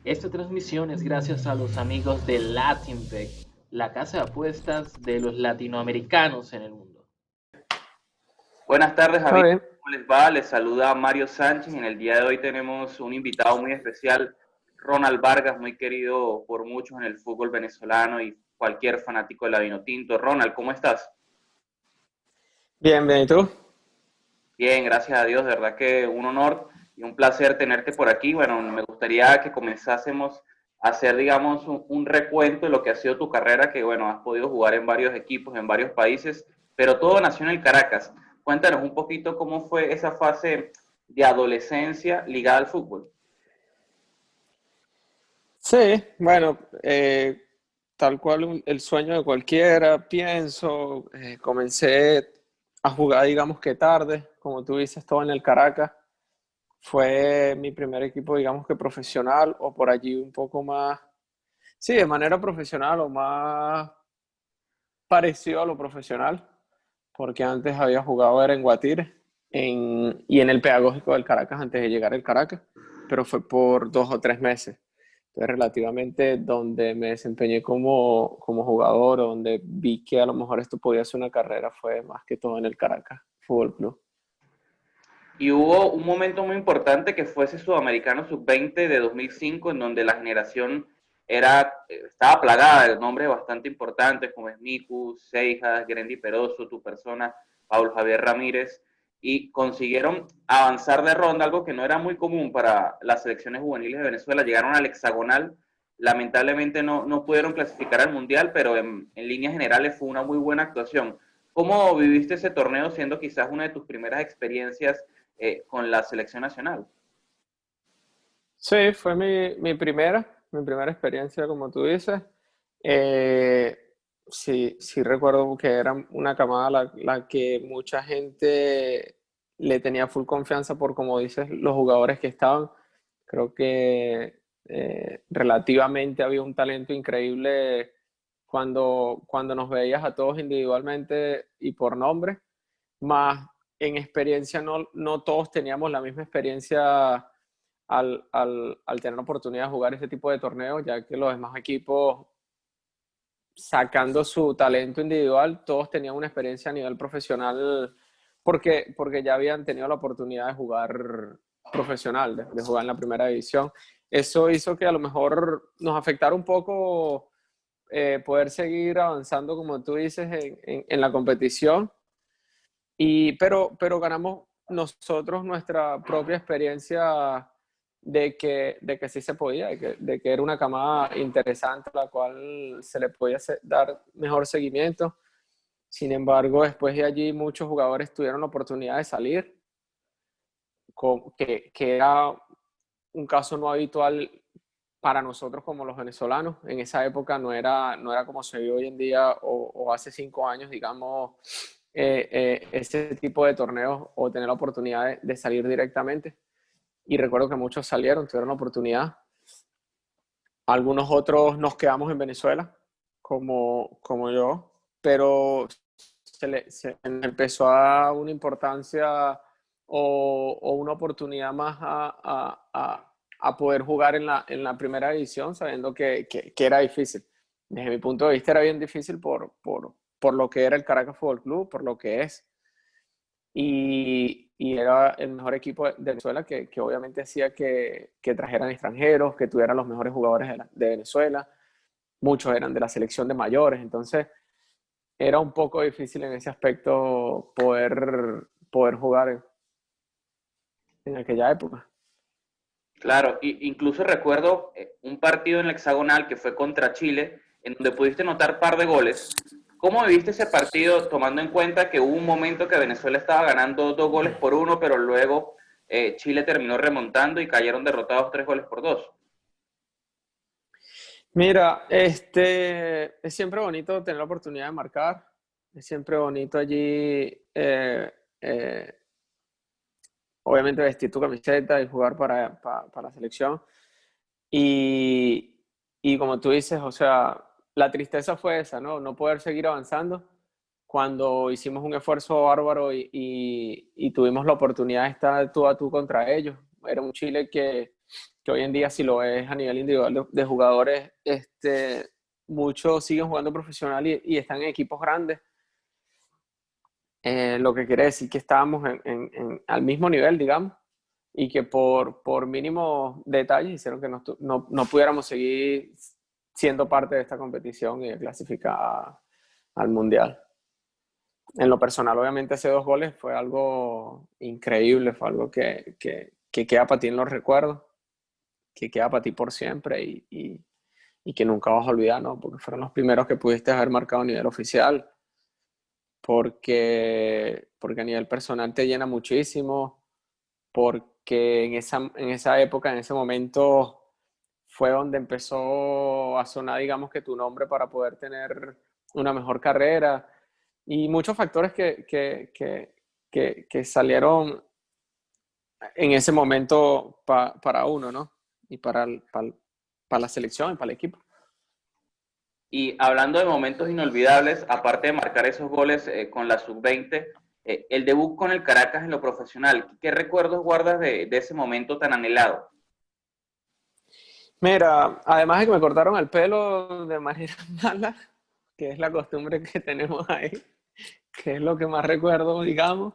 Esta transmisión es gracias a los amigos de LatinBet, la casa de apuestas de los latinoamericanos en el mundo. Buenas tardes, Está amigos. bien. ¿Cómo les va? Les saluda Mario Sánchez. En el día de hoy tenemos un invitado muy especial, Ronald Vargas, muy querido por muchos en el fútbol venezolano y cualquier fanático de la Vinotinto. Ronald, ¿cómo estás? Bien, bien, ¿y tú? Bien, gracias a Dios, de verdad que un honor y un placer tenerte por aquí. Bueno, me gustaría que comenzásemos a hacer, digamos, un recuento de lo que ha sido tu carrera, que bueno, has podido jugar en varios equipos, en varios países, pero todo nació en el Caracas. Cuéntanos un poquito cómo fue esa fase de adolescencia ligada al fútbol. Sí, bueno, tal cual el sueño de cualquiera, pienso, comencé a jugar, digamos que tarde, como tú dices, todo en el Caracas. Fue mi primer equipo, digamos que profesional, o por allí un poco más, sí, de manera profesional o más parecido a lo profesional, porque antes había jugado era en Guatire y en el Pedagógico del Caracas antes de llegar al Caracas, pero fue por 2 o 3 meses. Entonces, relativamente donde me desempeñé como jugador, o donde vi que a lo mejor esto podía ser una carrera, fue más que todo en el Caracas Fútbol Club. Y hubo un momento muy importante que fue ese Sudamericano Sub-20 de 2005, en donde la generación estaba plagada de nombres bastante importantes como Smicu, Seijas, Grendi Peroso, tu persona, Paul Javier Ramírez, y consiguieron avanzar de ronda, algo que no era muy común para las selecciones juveniles de Venezuela. Llegaron al hexagonal, lamentablemente no pudieron clasificar al Mundial, pero en líneas generales fue una muy buena actuación. ¿Cómo viviste ese torneo siendo quizás una de tus primeras experiencias con la selección nacional? Sí, fue mi primera experiencia, como tú dices. Eh, sí, sí recuerdo que era una camada la que mucha gente le tenía full confianza por, como dices, los jugadores que estaban. Creo que relativamente había un talento increíble cuando nos veías a todos individualmente y por nombre, más en experiencia no todos teníamos la misma experiencia al tener la oportunidad de jugar ese tipo de torneos, ya que los demás equipos, sacando su talento individual, todos tenían una experiencia a nivel profesional porque ya habían tenido la oportunidad de jugar profesional, de jugar en la primera división. Eso hizo que a lo mejor nos afectara un poco poder seguir avanzando, como tú dices, en la competición. Pero ganamos nosotros nuestra propia experiencia de que sí se podía, de que era una camada interesante a la cual se le podía dar mejor seguimiento. Sin embargo, después de allí muchos jugadores tuvieron la oportunidad de salir, que era un caso no habitual para nosotros como los venezolanos. En esa época no era como se ve hoy en día o hace 5 años, digamos, ese tipo de torneos o tener la oportunidad de salir directamente. Y recuerdo que muchos salieron, tuvieron la oportunidad. Algunos otros nos quedamos en Venezuela, como yo, pero se empezó a una importancia o una oportunidad más a poder jugar en la primera división, sabiendo que era difícil. Desde mi punto de vista era bien difícil por lo que era el Caracas Fútbol Club, por lo que es. Y era el mejor equipo de Venezuela que obviamente hacía que trajeran extranjeros, que tuvieran los mejores jugadores de Venezuela. Muchos eran de la selección de mayores, entonces era un poco difícil en ese aspecto poder jugar en aquella época. Claro, incluso recuerdo un partido en el hexagonal que fue contra Chile, en donde pudiste anotar par de goles. ¿Cómo viviste ese partido, tomando en cuenta que hubo un momento que Venezuela estaba ganando 2 goles por 1, pero luego Chile terminó remontando y cayeron derrotados 3 goles por 2? Mira, es siempre bonito tener la oportunidad de marcar, es siempre bonito allí, eh, obviamente vestir tu camiseta y jugar para la selección. Y, y como tú dices, o sea, la tristeza fue esa, ¿no? No poder seguir avanzando cuando hicimos un esfuerzo bárbaro y tuvimos la oportunidad de estar tú a tú contra ellos. Era un Chile que hoy en día si lo ves a nivel individual de jugadores, muchos siguen jugando profesional y están en equipos grandes, lo que quiere decir que estábamos al mismo nivel, digamos, y que por mínimos detalles hicieron que no pudiéramos seguir siendo parte de esta competición y de clasificar al Mundial. En lo personal, obviamente, hacer 2 goles fue algo increíble, fue algo que queda para ti en los recuerdos, que queda para ti por siempre y que nunca vas a olvidar, ¿no? Porque fueron los primeros que pudiste haber marcado a nivel oficial, porque a nivel personal te llena muchísimo, porque en esa época, en ese momento, fue donde empezó a sonar, digamos, que tu nombre para poder tener una mejor carrera y muchos factores que salieron en ese momento para uno, ¿no? Y para la selección y para el equipo. Y hablando de momentos inolvidables, aparte de marcar esos goles con la sub-20, el debut con el Caracas en lo profesional, ¿qué recuerdos guardas de ese momento tan anhelado? Mira, además de que me cortaron el pelo de manera mala, que es la costumbre que tenemos ahí, que es lo que más recuerdo, digamos.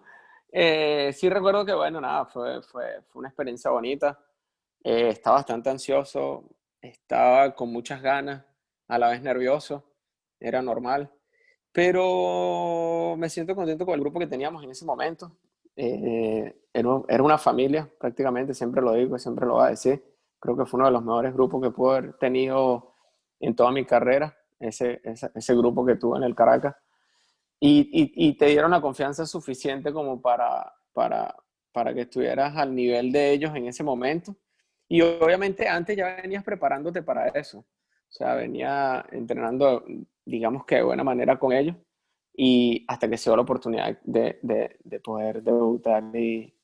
Sí recuerdo que, bueno, nada, fue una experiencia bonita. Estaba bastante ansioso, estaba con muchas ganas, a la vez nervioso, era normal, pero me siento contento con el grupo que teníamos en ese momento. Era una familia prácticamente, siempre lo digo, siempre lo voy a decir. Creo que fue uno de los mejores grupos que pude haber tenido en toda mi carrera, ese grupo que tuve en el Caracas. Y te dieron la confianza suficiente como para que estuvieras al nivel de ellos en ese momento. Y obviamente antes ya venías preparándote para eso. O sea, venía entrenando, digamos que de buena manera con ellos. Y hasta que se dio la oportunidad de poder debutar y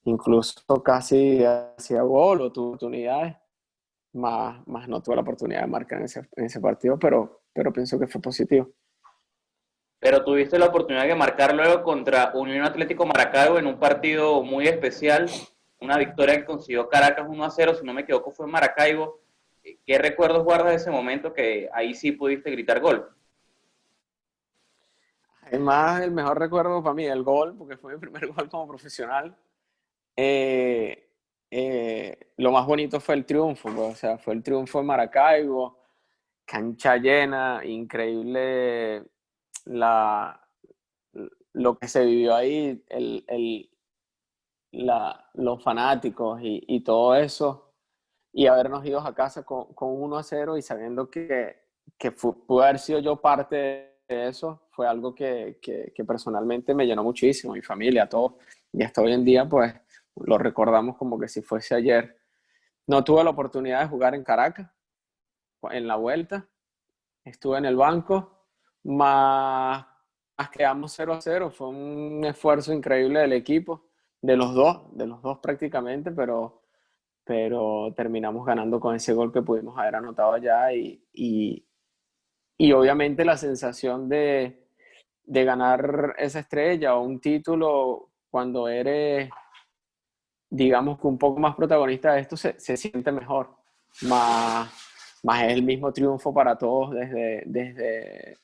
incluso casi hacía gol o tuve oportunidades, más no tuve la oportunidad de marcar en ese partido, pero pienso que fue positivo. Pero tuviste la oportunidad de marcar luego contra Unión Atlético Maracaibo en un partido muy especial, una victoria que consiguió Caracas 1-0, si no me equivoco fue en Maracaibo. ¿Qué recuerdos guardas de ese momento que ahí sí pudiste gritar gol? Además, el mejor recuerdo para mí, el gol, porque fue mi primer gol como profesional. Eh, lo más bonito fue el triunfo, pues, o sea, fue el triunfo en Maracaibo, cancha llena, increíble la, lo que se vivió ahí, los fanáticos y todo eso, y habernos ido a casa con 1-0 y sabiendo que pude haber sido yo parte de eso, fue algo que personalmente me llenó muchísimo, mi familia, todos, y hasta hoy en día pues lo recordamos como que si fuese ayer. No tuve la oportunidad de jugar en Caracas, en la vuelta, estuve en el banco, más quedamos 0-0, fue un esfuerzo increíble del equipo, de los dos prácticamente, pero terminamos ganando con ese gol que pudimos haber anotado allá y obviamente la sensación de ganar esa estrella o un título cuando eres, digamos que un poco más protagonista de esto, se siente mejor, más, más es el mismo triunfo para todos desde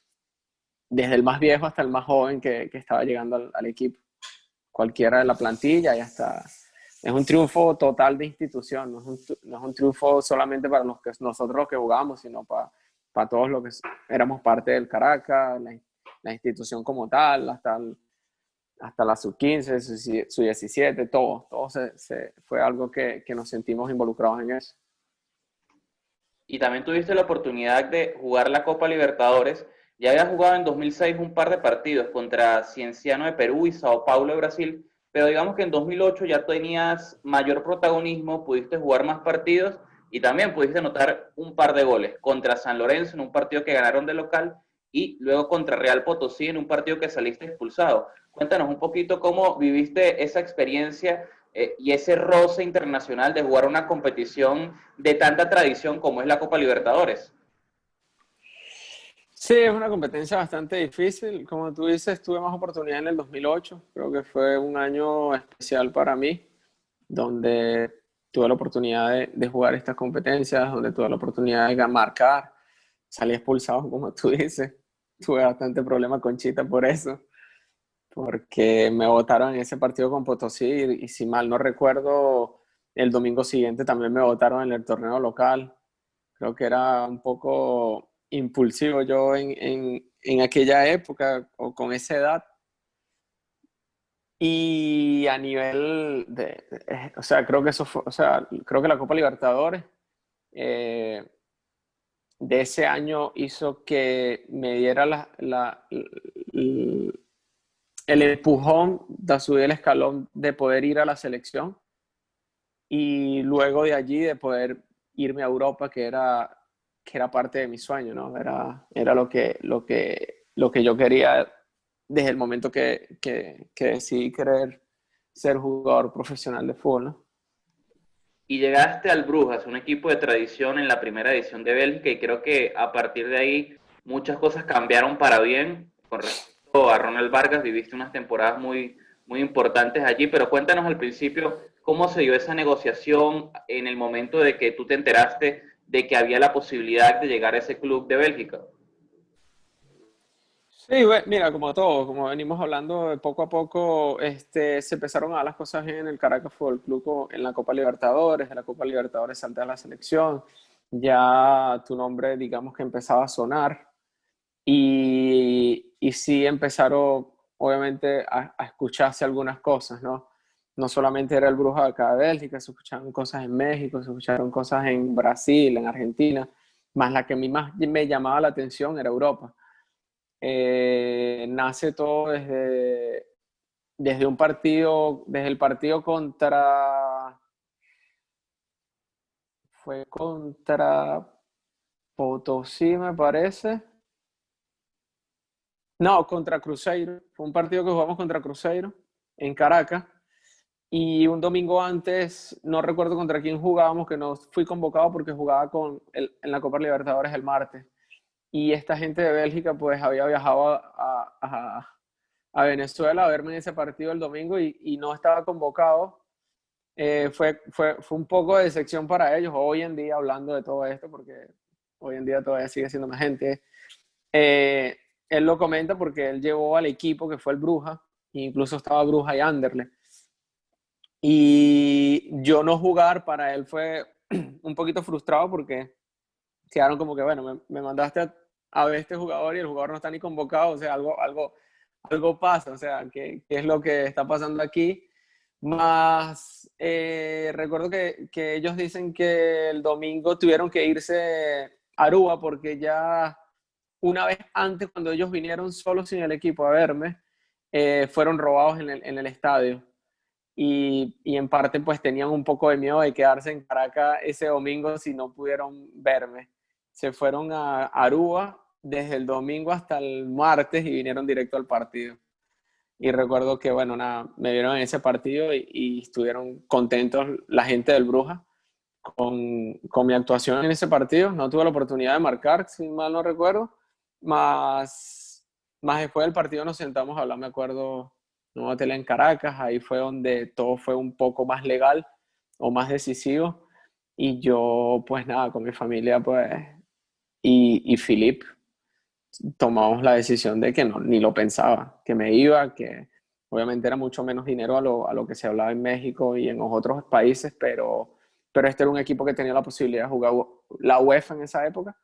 el más viejo hasta el más joven que estaba llegando al equipo. Cualquiera de la plantilla y hasta... Es un triunfo total de institución, no es un triunfo solamente para nosotros los que jugamos, sino para todos los que éramos parte del Caracas, la institución como tal, hasta la sub-15, sub-17, todo fue algo que nos sentimos involucrados en eso. Y también tuviste la oportunidad de jugar la Copa Libertadores. Ya habías jugado en 2006 un par de partidos contra Cienciano de Perú y Sao Paulo de Brasil, pero digamos que en 2008 ya tenías mayor protagonismo, pudiste jugar más partidos y también pudiste anotar un par de goles contra San Lorenzo en un partido que ganaron de local y luego contra Real Potosí en un partido que saliste expulsado. Cuéntanos un poquito cómo viviste esa experiencia y ese roce internacional de jugar una competición de tanta tradición como es la Copa Libertadores. Sí, es una competencia bastante difícil. Como tú dices, tuve más oportunidad en el 2008. Creo que fue un año especial para mí, donde tuve la oportunidad de jugar estas competencias, donde tuve la oportunidad de marcar, salí expulsado, como tú dices. Tuve bastante problema con Chita por eso, porque me votaron en ese partido con Potosí y si mal no recuerdo, el domingo siguiente también me votaron en el torneo local. Creo que era un poco impulsivo yo en aquella época o con esa edad. Y a nivel o sea, creo que eso fue, o sea, creo que la Copa Libertadores eh, de ese año hizo que me diera el empujón de subir el escalón de poder ir a la selección y luego de allí de poder irme a Europa, que era parte de mi sueño, ¿no? Era lo que yo quería desde el momento que decidí querer ser jugador profesional de fútbol, ¿no? Y llegaste al Brujas, un equipo de tradición en la primera edición de Bélgica, y creo que a partir de ahí muchas cosas cambiaron para bien con respecto a Ronald Vargas. Viviste unas temporadas muy importantes allí, pero cuéntanos al principio cómo se dio esa negociación en el momento de que tú te enteraste de que había la posibilidad de llegar a ese club de Bélgica. Sí, mira, como todo, como venimos hablando, poco a poco se empezaron a dar las cosas bien en el Caracas Fútbol Club en la Copa Libertadores, de la Copa Libertadores salté a la selección, ya tu nombre digamos que empezaba a sonar y sí empezaron obviamente a escucharse algunas cosas, ¿no? No solamente era el Bruja de acá de Bélgica, se escucharon cosas en México, se escucharon cosas en Brasil, en Argentina, más la que a mí más me llamaba la atención era Europa. Nace todo desde un partido, desde el partido fue contra Potosí, me parece. No, contra Cruzeiro. Fue un partido que jugamos contra Cruzeiro en Caracas. Y un domingo antes, no recuerdo contra quién jugábamos, que no fui convocado porque jugaba en la Copa Libertadores el martes. Y esta gente de Bélgica pues había viajado a Venezuela a verme en ese partido el domingo y no estaba convocado. Fue un poco de decepción para ellos hoy en día hablando de todo esto, porque hoy en día todavía sigue siendo más gente. Eh, Él lo comenta porque él llevó al equipo que fue el Bruja, e incluso estaba Bruja y Anderlecht. Y yo no jugar para él fue un poquito frustrado porque quedaron como que, bueno, me mandaste a ver este jugador y el jugador no está ni convocado, o sea, algo pasa, o sea, ¿qué es lo que está pasando aquí? Más, recuerdo que ellos dicen que el domingo tuvieron que irse a Aruba porque ya una vez antes, cuando ellos vinieron solos sin el equipo a verme, fueron robados en el estadio. Y en parte pues tenían un poco de miedo de quedarse en Caracas ese domingo si no pudieron verme. Se fueron a Aruba desde el domingo hasta el martes y vinieron directo al partido. Y recuerdo que, bueno, nada, me vieron en ese partido y estuvieron contentos la gente del Bruja con mi actuación en ese partido. No tuve la oportunidad de marcar, si mal no recuerdo, más después del partido nos sentamos a hablar, me acuerdo, en un hotel en Caracas, ahí fue donde todo fue un poco más legal o más decisivo. Y yo, pues nada, con mi familia, pues, y Philip, tomamos la decisión de que no, ni lo pensaba, que me iba, que obviamente era mucho menos dinero a lo que se hablaba en México y en los otros países, pero este era un equipo que tenía la posibilidad de jugar la UEFA en esa época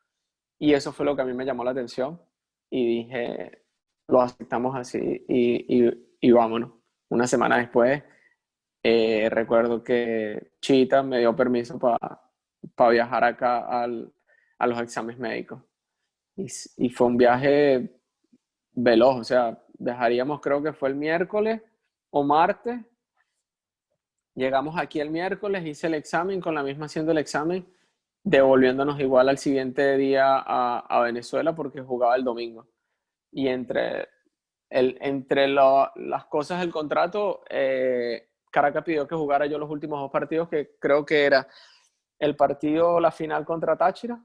y eso fue lo que a mí me llamó la atención y dije, lo aceptamos así y vámonos. Una semana después, recuerdo que Chita me dio permiso para viajar acá a los exámenes médicos. Y fue un viaje veloz, o sea, dejaríamos, creo que fue el miércoles o martes. Llegamos aquí el miércoles, hice el examen, con la misma haciendo el examen, devolviéndonos igual al siguiente día a Venezuela porque jugaba el domingo. Y las cosas del contrato, Caracas pidió que jugara yo los últimos dos partidos, que creo que era el partido, la final contra Táchira,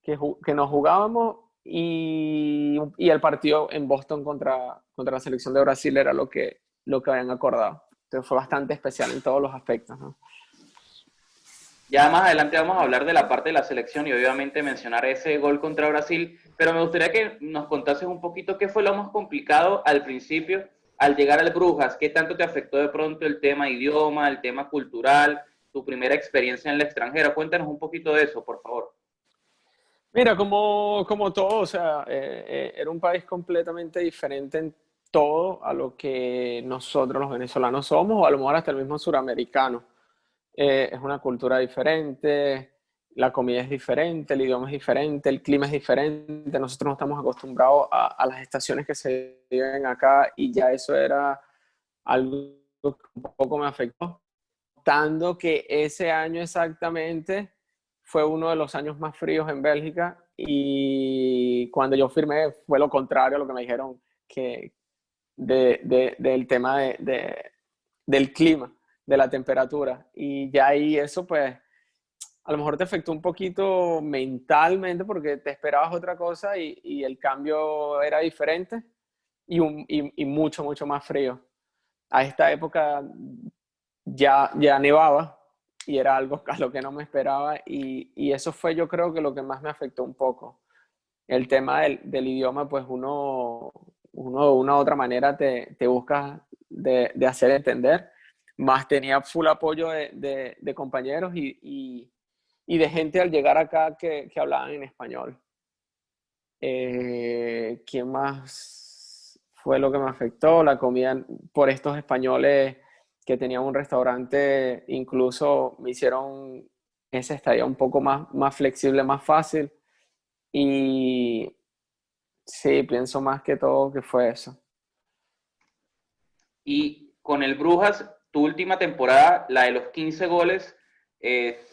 que nos jugábamos, y el partido en Boston contra la selección de Brasil era lo que habían acordado. Entonces fue bastante especial en todos los aspectos, ¿no? Ya más adelante vamos a hablar de la parte de la selección y obviamente mencionar ese gol contra Brasil, pero me gustaría que nos contases un poquito qué fue lo más complicado al principio, al llegar al Brujas, qué tanto te afectó de pronto el tema idioma, el tema cultural, tu primera experiencia en el extranjero. Cuéntanos un poquito de eso, por favor. Mira, como todo, o sea, era un país completamente diferente en todo a lo que nosotros los venezolanos somos, o a lo mejor hasta el mismo suramericano. Es una cultura diferente, la comida es diferente, el idioma es diferente, el clima es diferente. Nosotros no estamos acostumbrados a las estaciones que se viven acá y ya eso era algo que un poco me afectó. Tanto que ese año exactamente fue uno de los años más fríos en Bélgica y cuando yo firmé fue lo contrario a lo que me dijeron que del tema del clima, de la temperatura. Y ya ahí eso pues a lo mejor te afectó un poquito mentalmente porque te esperabas otra cosa y el cambio era diferente y mucho, mucho más frío. A esta época ya nevaba y era algo a lo que no me esperaba y eso fue yo creo que lo que más me afectó un poco. El tema del idioma, pues uno de una u otra manera te busca de hacer entender, más tenía full apoyo de compañeros y de gente al llegar acá que hablaban en español. ¿Quién más fue lo que me afectó? La comida por estos españoles que tenían un restaurante, incluso me hicieron esa estadía un poco más flexible, más fácil. Y sí, pienso más que todo que fue eso. Y con el Brujas, tu última temporada, la de los 15 goles,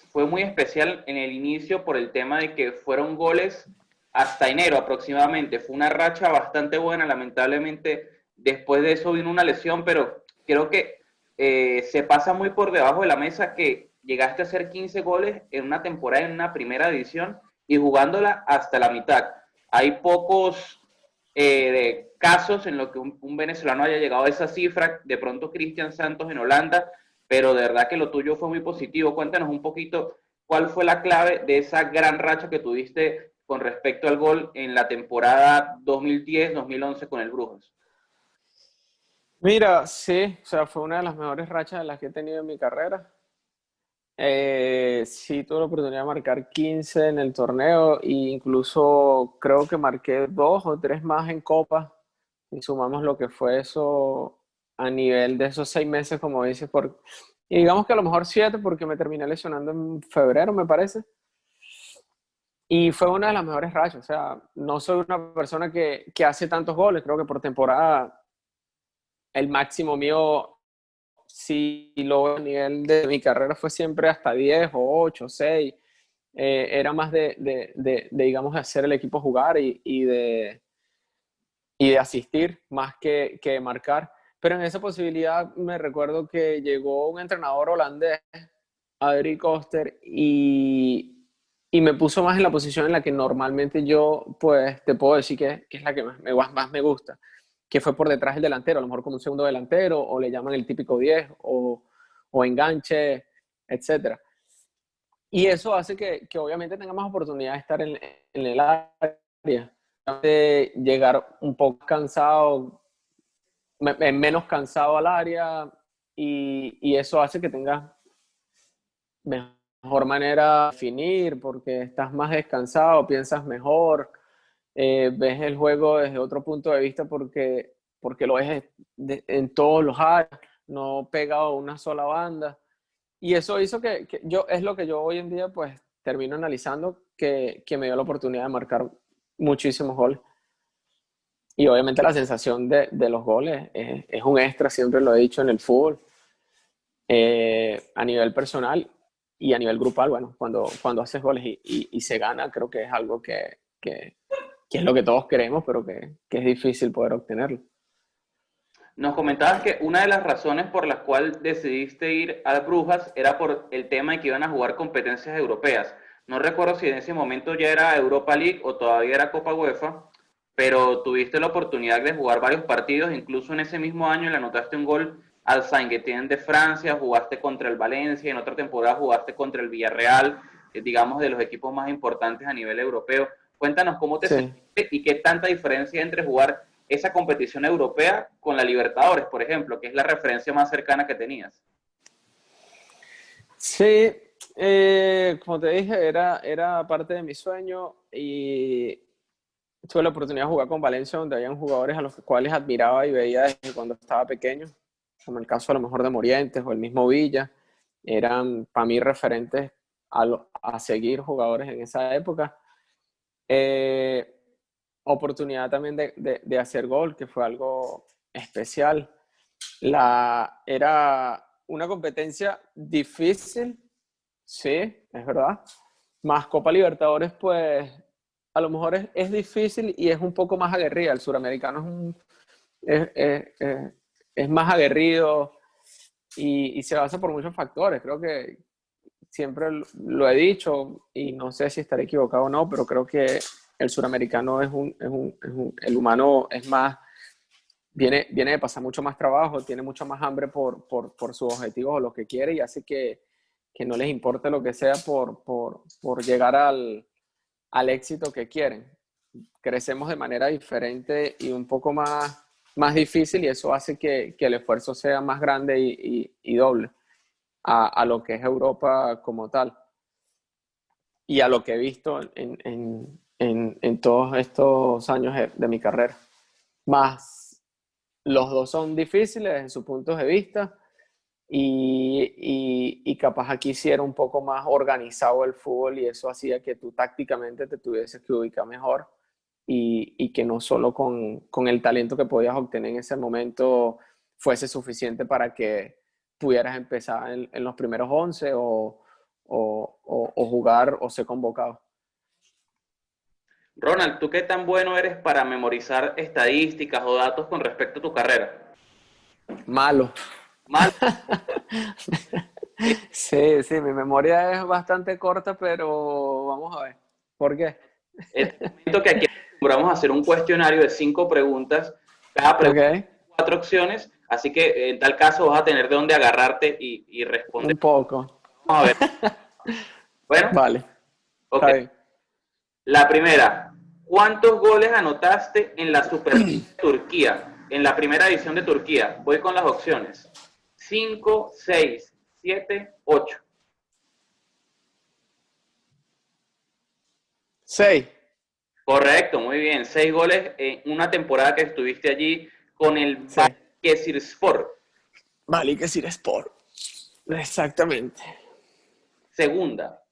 fue muy especial en el inicio por el tema de que fueron goles hasta enero aproximadamente. Fue una racha bastante buena, lamentablemente después de eso vino una lesión, pero creo que se pasa muy por debajo de la mesa que llegaste a hacer 15 goles en una temporada en una primera división y jugándola hasta la mitad. Hay pocos de casos en los que un venezolano haya llegado a esa cifra, de pronto Cristian Santos en Holanda, pero de verdad que lo tuyo fue muy positivo. Cuéntanos un poquito cuál fue la clave de esa gran racha que tuviste con respecto al gol en la temporada 2010-2011 con el Brujas. Mira, sí, o sea, fue una de las mejores rachas de las que he tenido en mi carrera. Sí, tuve la oportunidad de marcar 15 en el torneo e incluso creo que marqué dos o tres más en Copa y sumamos lo que fue eso a nivel de esos 6 meses, como dices, y digamos que a lo mejor 7 porque me terminé lesionando en febrero, me parece. Y fue una de las mejores rachas, o sea, no soy una persona que hace tantos goles, creo que por temporada el máximo mío, si lo veo a nivel de mi carrera, fue siempre hasta 10 o 8 o 6. Era más digamos, de hacer el equipo jugar y de asistir más que marcar. Pero en esa posibilidad me recuerdo que llegó un entrenador holandés, Adrie Koster, y me puso más en la posición en la que normalmente yo, pues, te puedo decir que es la que más me gusta, que fue por detrás del delantero, a lo mejor como un segundo delantero, o le llaman el típico 10, o enganche, etcétera. Y eso hace que obviamente tenga más oportunidad de estar en el área, de llegar un poco cansado, menos cansado al área, y eso hace que tengas mejor manera de definir, porque estás más descansado, piensas mejor, ves el juego desde otro punto de vista porque lo ves en todos los áreas, no pegado a una sola banda. Y eso hizo que yo, es lo que yo hoy en día pues termino analizando, que me dio la oportunidad de marcar muchísimos goles. Y obviamente la sensación de los goles es un extra, siempre lo he dicho en el fútbol, a nivel personal y a nivel grupal. Bueno, cuando haces goles y se gana, creo que es algo que es lo que todos queremos, pero que es difícil poder obtenerlo. Nos comentabas que una de las razones por las cuales decidiste ir a Brujas era por el tema de que iban a jugar competencias europeas. No recuerdo si en ese momento ya era Europa League o todavía era Copa UEFA, pero tuviste la oportunidad de jugar varios partidos, incluso en ese mismo año le anotaste un gol al Saint-Étienne de Francia, jugaste contra el Valencia, en otra temporada jugaste contra el Villarreal, digamos de los equipos más importantes a nivel europeo. Cuéntanos cómo te Sí. sentiste y qué tanta diferencia hay entre jugar esa competición europea con la Libertadores, por ejemplo, que es la referencia más cercana que tenías. Sí, como te dije, era parte de mi sueño y tuve la oportunidad de jugar con Valencia, donde habían jugadores a los cuales admiraba y veía desde cuando estaba pequeño, como el caso a lo mejor de Morientes o el mismo Villa. Eran para mí referentes a seguir jugadores en esa época. Eh, Oportunidad también de hacer gol, que fue algo especial. Era una competencia difícil, sí, es verdad. Más Copa Libertadores, pues a lo mejor es difícil y es un poco más aguerrida. El suramericano es más aguerrido y se basa por muchos factores. Creo que siempre lo he dicho y no sé si estaré equivocado o no, pero creo que el suramericano el humano es más, viene de pasar mucho más trabajo, tiene mucho más hambre por sus objetivos o lo que quiere y hace que no les importe lo que sea por llegar al éxito que quieren. Crecemos de manera diferente y un poco más difícil y eso hace que el esfuerzo sea más grande y doble a lo que es Europa como tal y a lo que he visto en todos estos años de mi carrera. Más los dos son difíciles en sus puntos de vista y capaz aquí sí era un poco más organizado el fútbol y eso hacía que tú tácticamente te tuvieses que ubicar mejor y que no solo con el talento que podías obtener en ese momento fuese suficiente para que pudieras empezar en los primeros 11 o jugar o ser convocado. Ronald, ¿tú qué tan bueno eres para memorizar estadísticas o datos con respecto a tu carrera? Malo. Mal. Sí, sí, mi memoria es bastante corta, pero vamos a ver. ¿Por qué? Te comento que aquí acostumbramos a hacer un cuestionario de 5 preguntas, cada pregunta Ok, tiene 4 opciones, así que en tal caso vas a tener de dónde agarrarte y responder. un poco. Vamos a ver. Bueno, Vale, ok. está bien. La primera, ¿cuántos goles anotaste en la Superliga de Turquía? En la primera edición de Turquía. Voy con las opciones. 5, 6, 7, 8. 6. Correcto, muy bien. 6 goles en una temporada que estuviste allí con el Sí. Balıkesirspor. Balıkesirspor. Exactamente. Segunda,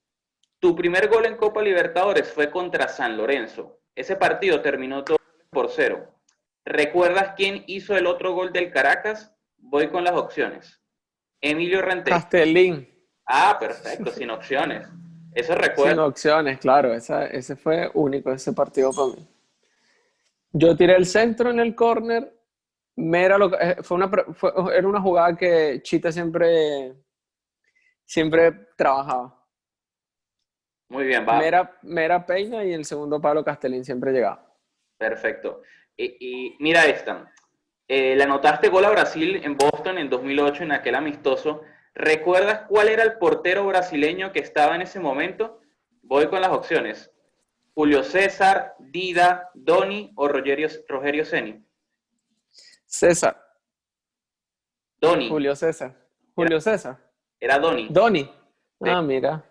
tu primer gol en Copa Libertadores fue contra San Lorenzo. Ese partido terminó 2-0. ¿Recuerdas quién hizo el otro gol del Caracas? Voy con las opciones. Emilio Rentería. Castellín. Ah, perfecto, sin opciones. Eso Sin recuerdo. opciones, claro. Ese fue único, ese partido para mí. Yo tiré el centro en el córner. Era una jugada que Chita siempre trabajaba. Muy bien, va. Mera Peña y el segundo palo Castellín siempre llegaba. Perfecto. Y mira esta. Le anotaste gol a Brasil en Boston en 2008 en aquel amistoso. ¿Recuerdas cuál era el portero brasileño que estaba en ese momento? Voy con las opciones. Julio César, Dida, Doni o Rogerio Ceni. César, Doni. Julio César. Era, Julio César. era Doni. Doni. Sí. Ah, mira.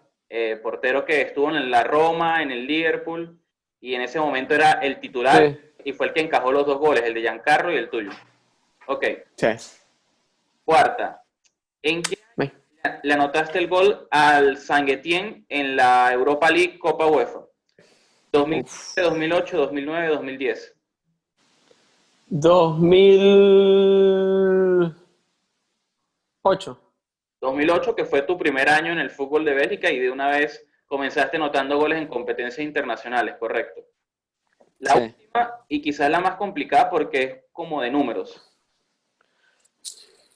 Portero que estuvo en la Roma, en el Liverpool, y en ese momento era el titular Sí, y fue el que encajó los 2 goles, el de Giancarlo y el tuyo. Ok. sí. Cuarta. ¿En qué Me- le anotaste el gol al Saint-Étienne en la Europa League Copa UEFA? 2007, Uf. 2008, 2009, 2010. 2008. 2008, que fue tu primer año en el fútbol de Bélgica y de una vez comenzaste anotando goles en competencias internacionales, correcto. La Sí. última, y quizás la más complicada porque es como de números.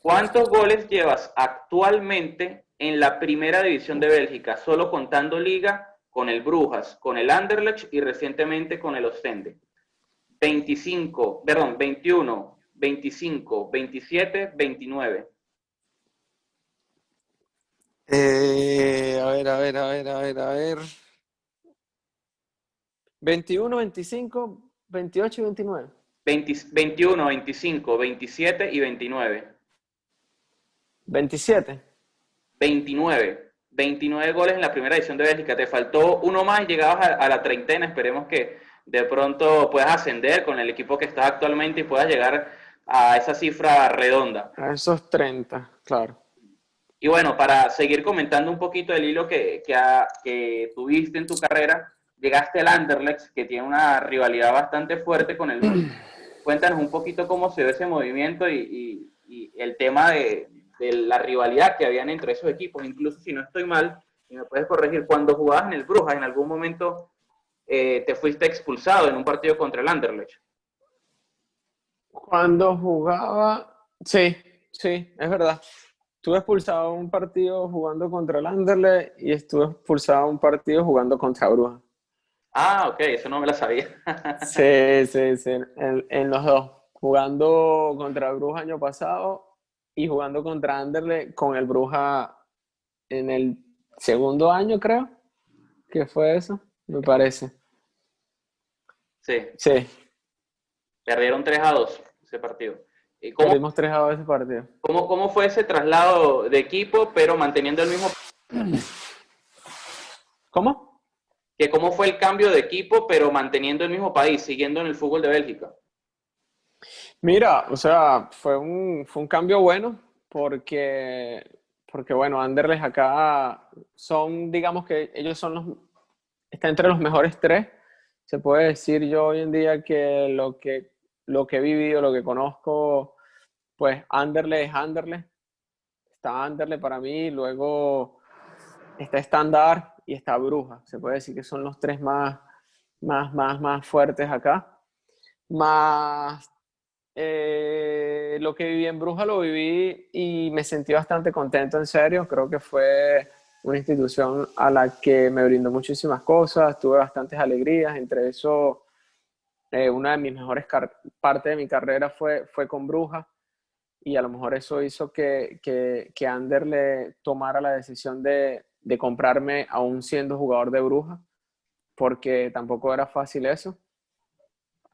¿Cuántos goles llevas actualmente en la primera división de Bélgica, solo contando liga con el Brujas, con el Anderlecht y recientemente con el Ostende? 21, 25, 27, 29. A ver. 21, 25, 28 y 29. 21, 25, 27 y 29. 27. 29 goles en la primera edición de Bélgica. Te faltó uno más y llegabas a la treintena. Esperemos que de pronto puedas ascender con el equipo que estás actualmente y puedas llegar a esa cifra redonda. A esos 30, claro. Y bueno, para seguir comentando un poquito el hilo que tuviste en tu carrera, llegaste al Anderlecht, que tiene una rivalidad bastante fuerte con el Bruges. Cuéntanos un poquito cómo se ve ese movimiento y el tema de la rivalidad que habían entre esos equipos. Incluso si no estoy mal, y me puedes corregir, cuando jugabas en el Brujas, en algún momento te fuiste expulsado en un partido contra el Anderlecht. Cuando jugaba, sí, sí, es verdad. Estuve expulsado un partido jugando contra el Anderlecht y estuve expulsado un partido jugando contra Brujas. Ah, ok, eso no me la sabía. Sí, sí, sí, en los dos. Jugando contra Brujas año pasado y jugando contra Anderlecht con el Bruja en el segundo año, creo que fue eso, me parece. Sí, Sí, perdieron 3-2 ese partido. ¿Cómo, perdimos 3-2 ese partido. cómo fue ese traslado de equipo, pero manteniendo el mismo, ¿Cómo? que cómo fue el cambio de equipo, pero manteniendo el mismo país, siguiendo en el fútbol de Bélgica? Mira, o sea, fue un cambio bueno porque bueno, Anderlecht acá son, digamos que ellos son está entre los mejores tres. Se puede decir yo hoy en día que lo que he vivido, lo que conozco, pues Anderlecht es Anderlecht. Está Anderlecht para mí, luego está Standard y está Bruja. Se puede decir que son los tres más fuertes acá. Más lo que viví en Bruja lo viví y me sentí bastante contento, en serio. Creo que fue una institución a la que me brindó muchísimas cosas, tuve bastantes alegrías, entre eso una de mis mejores partes de mi carrera fue con Bruja y a lo mejor eso hizo que Ander le tomara la decisión de comprarme aún siendo jugador de Bruja, porque tampoco era fácil eso.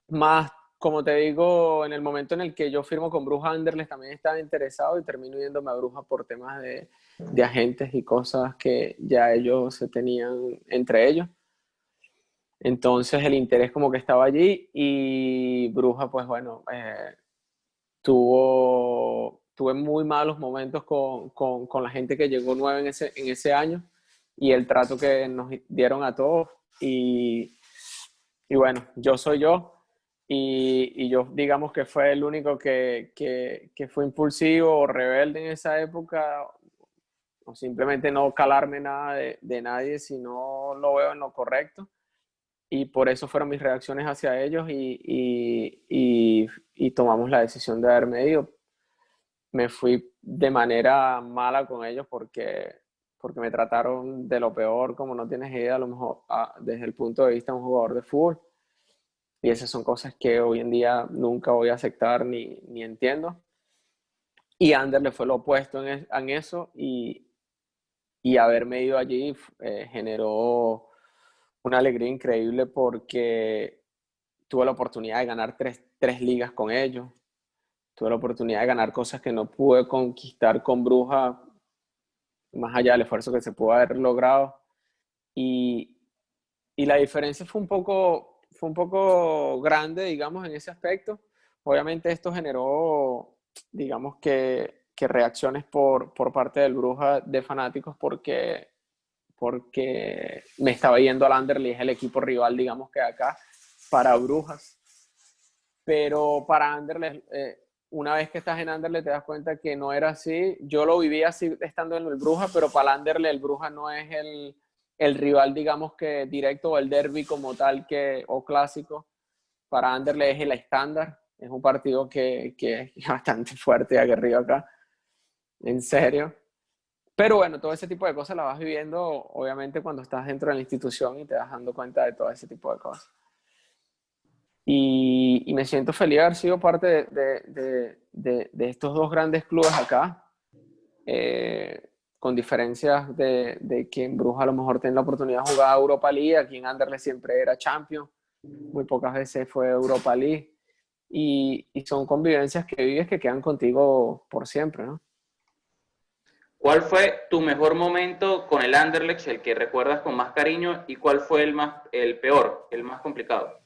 Más, como te digo, en el momento en el que yo firmo con Bruja, Anderlecht también estaba interesado y termino yéndome a Bruja por temas de agentes y cosas que ya ellos se tenían entre ellos. Entonces el interés como que estaba allí y Bruja, pues bueno, tuve muy malos momentos con la gente que llegó nueva en ese año y el trato que nos dieron a todos. Y bueno, yo soy yo y yo digamos que fue el único que fue impulsivo o rebelde en esa época, o simplemente no calarme nada de nadie si no lo veo en lo correcto. Y por eso fueron mis reacciones hacia ellos y tomamos la decisión de haberme ido. Me fui de manera mala con ellos porque me trataron de lo peor, como no tienes idea, a lo mejor desde el punto de vista de un jugador de fútbol. Y esas son cosas que hoy en día nunca voy a aceptar ni entiendo. Y Ander le fue lo opuesto en eso y haberme ido allí generó una alegría increíble porque tuve la oportunidad de ganar tres ligas con ellos. Tuve la oportunidad de ganar cosas que no pude conquistar con Bruja, más allá del esfuerzo que se pudo haber logrado. Y, y la diferencia fue un poco grande, digamos, en ese aspecto. Obviamente esto generó, digamos que reacciones por parte del Bruja de fanáticos porque me estaba yendo al Anderlecht, el equipo rival, digamos que acá, para Brujas. Pero para Anderlecht, una vez que estás en Anderlecht te das cuenta que no era así. Yo lo viví así estando en el Bruja, pero para Anderlecht el Bruja no es el rival, digamos que directo o el derby como tal o clásico. Para Anderlecht es el estándar. Es un partido que es bastante fuerte y aguerrido acá, en serio. Pero bueno, todo ese tipo de cosas las vas viviendo, obviamente, cuando estás dentro de la institución y te vas dando cuenta de todo ese tipo de cosas. Y me siento feliz de haber sido parte de estos dos grandes clubes acá. con diferencias de que en Brujas a lo mejor tienen la oportunidad de jugar Europa League, aquí en Anderlecht siempre era Champions, muy pocas veces fue Europa League, y son convivencias que vives que quedan contigo por siempre, ¿no? ¿Cuál fue tu mejor momento con el Anderlecht, el que recuerdas con más cariño, y cuál fue el peor, el más complicado?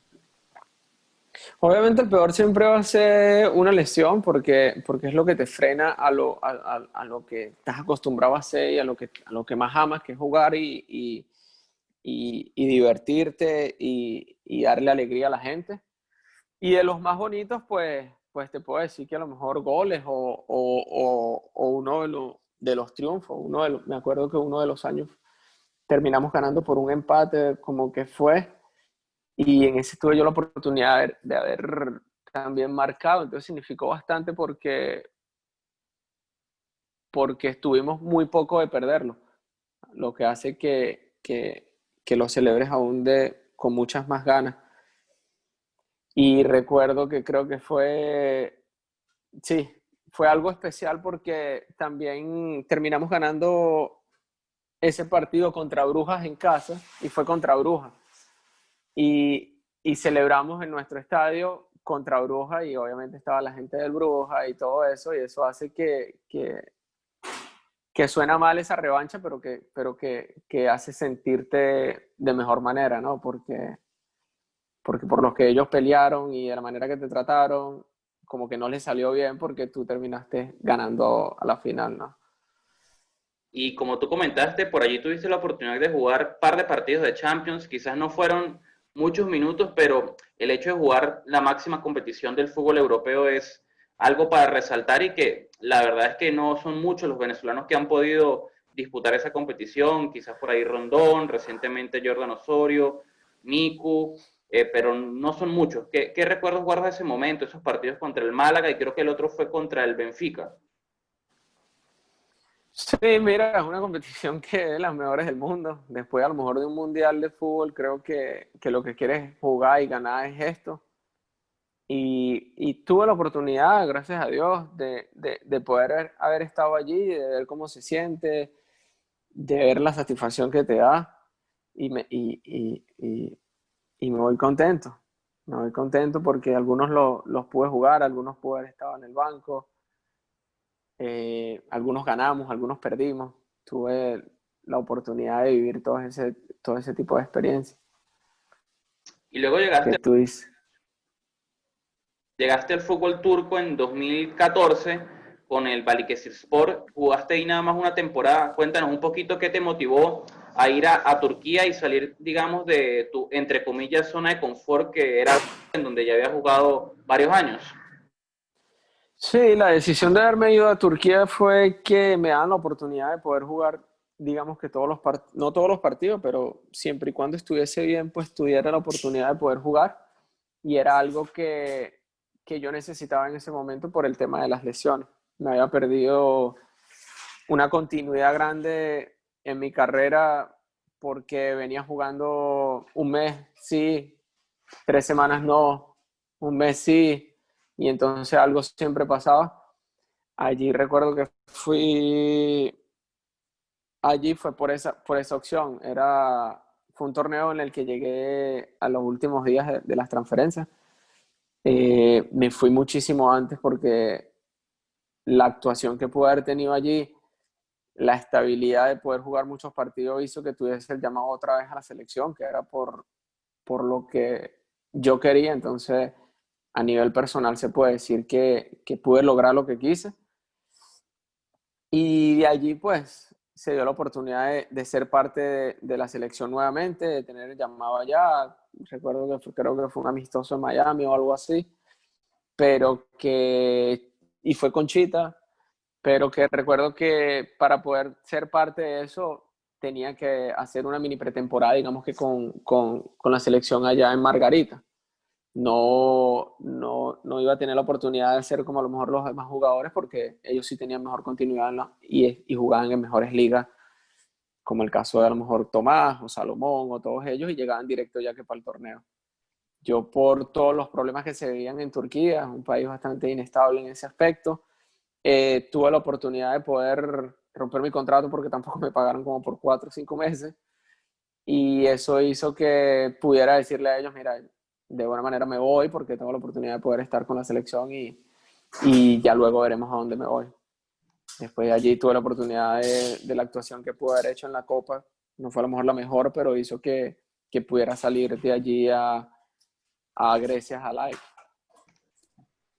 Obviamente el peor siempre va a ser una lesión porque es lo que te frena a lo que estás acostumbrado a hacer y a lo que más amas, que es jugar y divertirte y darle alegría a la gente. Y de los más bonitos, pues te puedo decir que a lo mejor goles o uno de los triunfos. Me acuerdo que uno de los años terminamos ganando por un empate, como que fue, y en ese tuve yo la oportunidad de haber también marcado, entonces significó bastante porque estuvimos muy poco de perderlo, lo que hace que lo celebres aún con muchas más ganas. Y recuerdo que creo que sí, fue algo especial porque también terminamos ganando ese partido contra Brujas en casa y fue contra Brujas. Y celebramos en nuestro estadio contra Brujas y obviamente estaba la gente del Brujas y todo eso y eso hace que suena mal esa revancha, que hace sentirte de mejor manera, ¿no? Porque por los que ellos pelearon y de la manera que te trataron, como que no les salió bien porque tú terminaste ganando a la final, ¿no? Y como tú comentaste, por allí tuviste la oportunidad de jugar un par de partidos de Champions, quizás no fueron muchos minutos, pero el hecho de jugar la máxima competición del fútbol europeo es algo para resaltar y que la verdad es que no son muchos los venezolanos que han podido disputar esa competición, quizás por ahí Rondón, recientemente Jordan Osorio, Miku, pero no son muchos. ¿Qué recuerdos guardas de ese momento, esos partidos contra el Málaga y creo que el otro fue contra el Benfica? Sí, mira, es una competición que es de las mejores del mundo. Después, a lo mejor de un mundial de fútbol, creo que lo que quieres es jugar y ganar es esto. Y tuve la oportunidad, gracias a Dios, de poder haber estado allí, de ver cómo se siente, de ver la satisfacción que te da. Y me voy contento. Me voy contento porque algunos los pude jugar, algunos pude haber estado en el banco. Algunos ganamos, algunos perdimos. Tuve la oportunidad de vivir todo ese tipo de experiencias Y luego que tú dices. llegaste al fútbol turco en 2014 con el Balıkesirspor, jugaste ahí nada más una temporada. Cuéntanos un poquito qué te motivó a ir a Turquía y salir, digamos, de tu, entre comillas, zona de confort que era en donde ya había jugado varios años. Sí, la decisión de haberme ido a Turquía fue que me dan la oportunidad de poder jugar, digamos que no todos los partidos, pero siempre y cuando estuviese bien, pues tuviera la oportunidad de poder jugar. Y era algo que yo necesitaba en ese momento por el tema de las lesiones. Me había perdido una continuidad grande en mi carrera porque venía jugando un mes, sí, 3 semanas no, un mes sí, y entonces algo siempre pasaba. Allí recuerdo que allí fue por esa opción. Fue un torneo en el que llegué a los últimos días de las transferencias. Me fui muchísimo antes porque la actuación que pude haber tenido allí, la estabilidad de poder jugar muchos partidos hizo que tuviese el llamado otra vez a la selección, que era por lo que yo quería. Entonces, a nivel personal se puede decir que pude lograr lo que quise. Y de allí, pues, se dio la oportunidad de ser parte de la selección nuevamente, de tener el llamado allá. Recuerdo creo que fue un amistoso en Miami o algo así, y fue con Chita, pero que recuerdo que para poder ser parte de eso tenía que hacer una mini pretemporada, digamos que con la selección allá en Margarita. No iba a tener la oportunidad de ser como a lo mejor los demás jugadores porque ellos sí tenían mejor continuidad y jugaban en mejores ligas, como el caso de a lo mejor Tomás o Salomón o todos ellos, y llegaban directo ya que para el torneo. Yo por todos los problemas que se veían en Turquía, un país bastante inestable en ese aspecto, tuve la oportunidad de poder romper mi contrato porque tampoco me pagaron como por 4 o 5 meses. Y eso hizo que pudiera decirle a ellos, mira, de buena manera me voy porque tengo la oportunidad de poder estar con la selección y ya luego veremos a dónde me voy. Después de allí tuve la oportunidad de la actuación que pude haber hecho en la Copa. No fue a lo mejor la mejor, pero hizo que pudiera salir de allí a Grecia, a Live.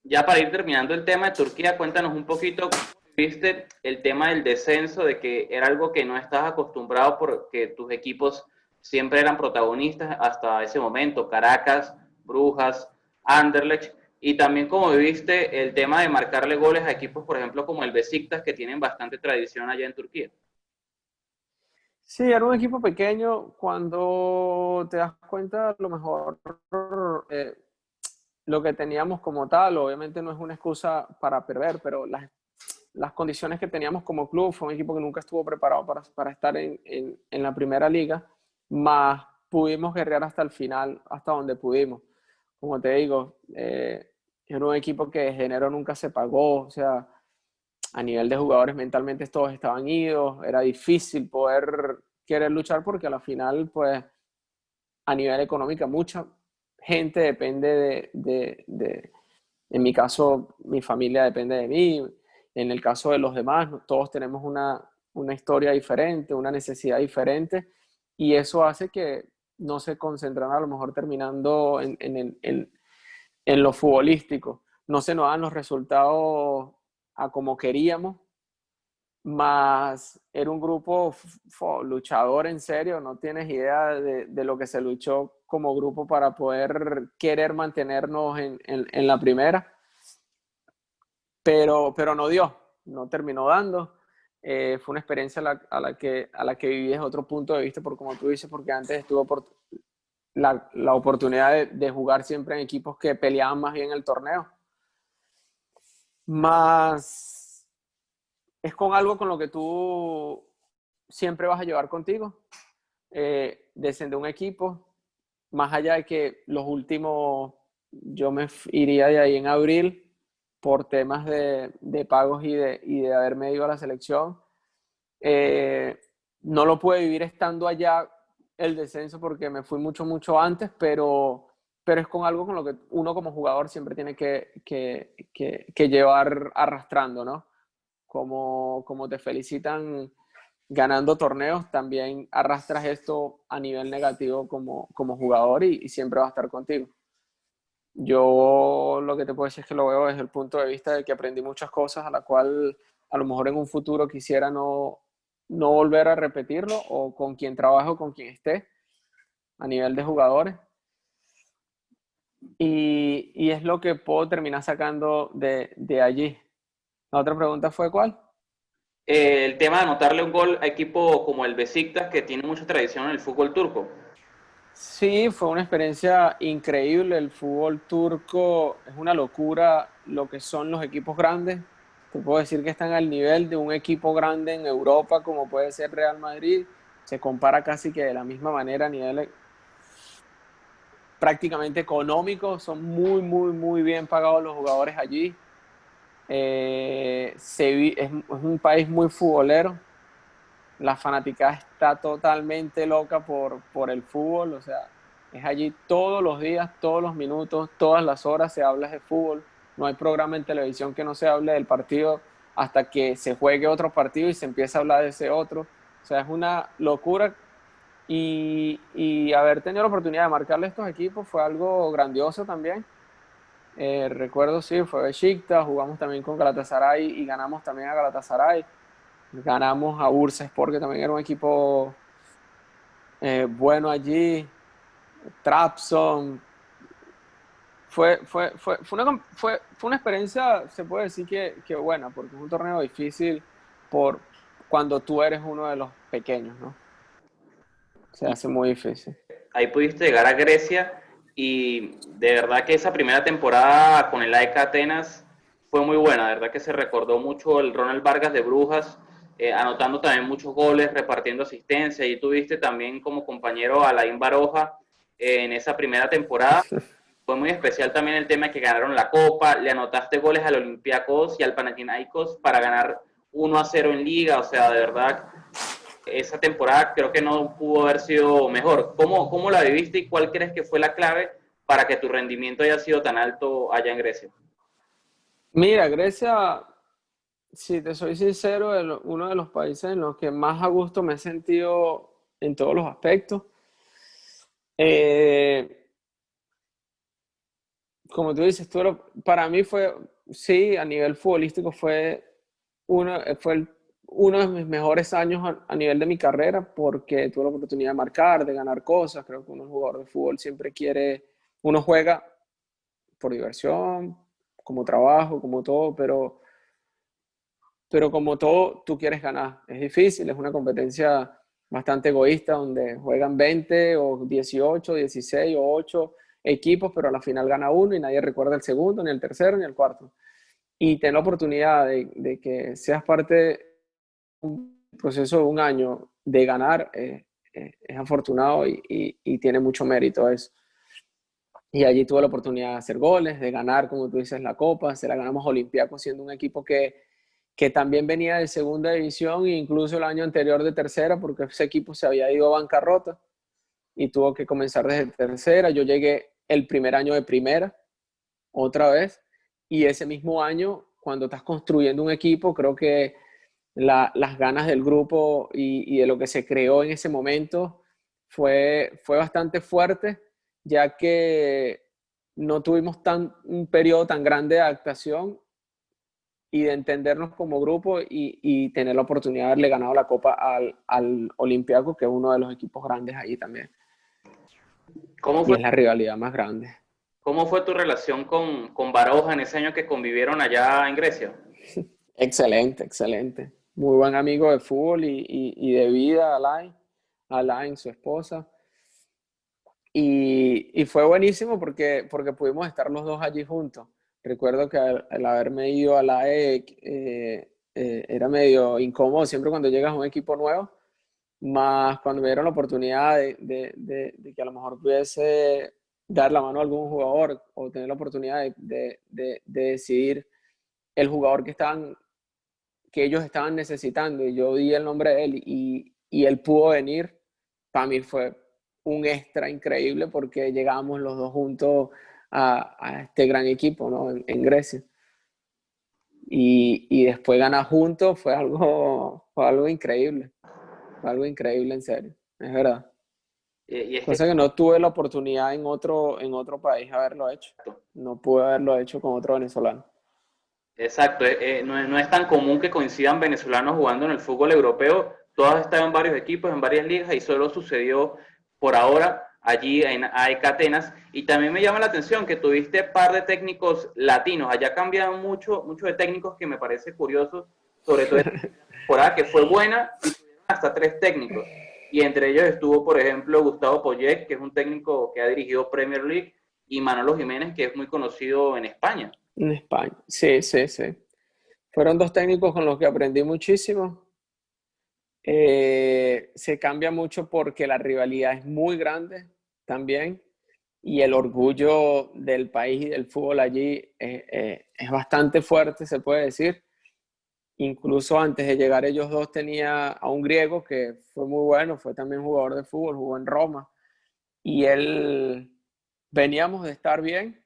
Ya para ir terminando el tema de Turquía, cuéntanos un poquito cómo viste el tema del descenso, de que era algo que no estabas acostumbrado porque tus equipos siempre eran protagonistas hasta ese momento, Caracas, Brujas, Anderlecht, y también cómo viviste el tema de marcarle goles a equipos, por ejemplo, como el Besiktas, que tienen bastante tradición allá en Turquía. Sí, era un equipo pequeño. Cuando te das cuenta, a lo mejor eh, lo que teníamos como tal, obviamente no es una excusa para perder, pero las condiciones que teníamos como club, fue un equipo que nunca estuvo preparado para estar en la primera liga, más pudimos guerrear hasta el final, hasta donde pudimos. Como te digo, era un equipo que de enero nunca se pagó, o sea, a nivel de jugadores mentalmente todos estaban idos, era difícil poder querer luchar porque a la final, pues, a nivel económico, mucha gente depende en mi caso, mi familia depende de mí, en el caso de los demás, todos tenemos una historia diferente, una necesidad diferente, y eso hace que no se concentran a lo mejor terminando en lo futbolístico. No se nos dan los resultados a como queríamos, más era un grupo luchador en serio, no tienes idea de lo que se luchó como grupo para poder querer mantenernos en la primera, pero no dio, no terminó dando. Fue una experiencia a la que viví desde otro punto de vista, por como tú dices, porque antes estuve por la oportunidad de jugar siempre en equipos que peleaban más bien el torneo. Más es con algo con lo que tú siempre vas a llevar contigo, descender un equipo, más allá de que los últimos, yo me iría de ahí en abril por temas de pagos y de haberme ido a la selección. Eh, no lo pude vivir estando allá el descenso porque me fui mucho, mucho antes, pero es con algo con lo que uno como jugador siempre tiene que llevar arrastrando, ¿no? Como te felicitan ganando torneos, también arrastras esto a nivel negativo como jugador y siempre va a estar contigo. Yo lo que te puedo decir es que lo veo desde el punto de vista de que aprendí muchas cosas a la cual a lo mejor en un futuro quisiera no volver a repetirlo o con quien trabajo, con quien esté a nivel de jugadores. Y es lo que puedo terminar sacando de allí. La otra pregunta fue ¿cuál? El tema de anotarle un gol a equipo como el Besiktas, que tiene mucha tradición en el fútbol turco. Sí, fue una experiencia increíble. El fútbol turco es una locura lo que son los equipos grandes. Te puedo decir que están al nivel de un equipo grande en Europa como puede ser Real Madrid. Se compara casi que de la misma manera a nivel prácticamente económico. Son muy, muy, muy bien pagados los jugadores allí. Es un país muy futbolero. La fanaticada está totalmente loca por el fútbol, o sea, es allí todos los días, todos los minutos, todas las horas se habla de fútbol, no hay programa en televisión que no se hable del partido hasta que se juegue otro partido y se empieza a hablar de ese otro, o sea, es una locura y haber tenido la oportunidad de marcarle a estos equipos fue algo grandioso también. Recuerdo, sí, fue Besiktas, jugamos también con Galatasaray y ganamos también a Galatasaray. Ganamos a Bursaspor, que también era un equipo bueno allí. Trabzon. Fue una experiencia, se puede decir que buena, porque es un torneo difícil por cuando tú eres uno de los pequeños, ¿no? Se Y hace muy difícil. ahí pudiste llegar a Grecia y de verdad que esa primera temporada con el AEK Atenas fue muy buena, de verdad que se recordó mucho el Ronald Vargas de Brujas, anotando también muchos goles, repartiendo asistencia y tuviste también como compañero a Alain Baroja en esa primera temporada. Fue muy especial también el tema que ganaron la Copa, le anotaste goles al Olympiacos y al Panathinaikos para ganar 1-0 en liga, o sea, de verdad, esa temporada creo que no pudo haber sido mejor. ¿Cómo la viviste y cuál crees que fue la clave para que tu rendimiento haya sido tan alto allá en Grecia? Mira, Grecia, si te soy sincero, es uno de los países en los que más a gusto me he sentido en todos los aspectos. Eh, Como tú dices, para mí fue, sí, a nivel futbolístico uno de mis mejores años a nivel de mi carrera porque tuve la oportunidad de marcar, de ganar cosas. Creo que uno jugador de fútbol siempre uno juega por diversión, como trabajo, como todo, pero como todo, tú quieres ganar. Es difícil, es una competencia bastante egoísta donde juegan 20 o 18, 16 o 8 equipos, pero a la final gana uno y nadie recuerda el segundo, ni el tercero, ni el cuarto. Y tener la oportunidad de que seas parte de un proceso de un año de ganar, es afortunado y tiene mucho mérito eso. Y allí tuve la oportunidad de hacer goles, de ganar, como tú dices, la Copa. Se la ganamos a Olympiacos siendo un equipo que también venía de segunda división e incluso el año anterior de tercera, porque ese equipo se había ido a bancarrota y tuvo que comenzar desde tercera. Yo llegué el primer año de primera, otra vez, y ese mismo año, cuando estás construyendo un equipo, creo que las ganas del grupo y de lo que se creó en ese momento fue bastante fuerte, ya que no tuvimos un periodo tan grande de adaptación y de entendernos como grupo y tener la oportunidad de haberle ganado la Copa al Olympiacos, que es uno de los equipos grandes allí también. ¿Cómo Y fue, es la rivalidad más grande. cómo fue tu relación con Baroja en ese año que convivieron allá en Grecia? Excelente, excelente. Muy buen amigo de fútbol y de vida, Alain, su esposa. Y fue buenísimo porque pudimos estar los dos allí juntos. Recuerdo que al haberme ido a la EC era medio incómodo siempre cuando llegas a un equipo nuevo, más cuando me dieron la oportunidad de que a lo mejor pudiese dar la mano a algún jugador o tener la oportunidad de decidir el jugador que ellos estaban necesitando y yo di el nombre de él y él pudo venir, para mí fue un extra increíble porque llegábamos los dos juntos a este gran equipo, ¿no? En Grecia. Y después ganar juntos fue algo increíble en serio, es verdad. Y es que, Cosa que no tuve la oportunidad en otro país haberlo hecho. No pude haberlo hecho con otro venezolano. exacto, no es tan común que coincidan venezolanos jugando en el fútbol europeo. Todos están en varios equipos, en varias ligas y solo sucedió por ahora allí en AEK Atenas. Y también me llama la atención que tuviste par de técnicos latinos. Allá cambiaron mucho de técnicos que me parece curioso, sobre todo esta temporada que fue buena y tuvieron hasta 3 técnicos. Y entre ellos estuvo, por ejemplo, Gustavo Poyet, que es un técnico que ha dirigido Premier League, y Manolo Jiménez, que es muy conocido en España. En España, sí, sí, sí. Fueron dos técnicos con los que aprendí muchísimo. Se cambia mucho porque la rivalidad es muy grande también y el orgullo del país y del fútbol allí es bastante fuerte, se puede decir. Incluso antes de llegar ellos dos tenía a un griego que fue muy bueno, fue también jugador de fútbol, jugó en Roma y él veníamos de estar bien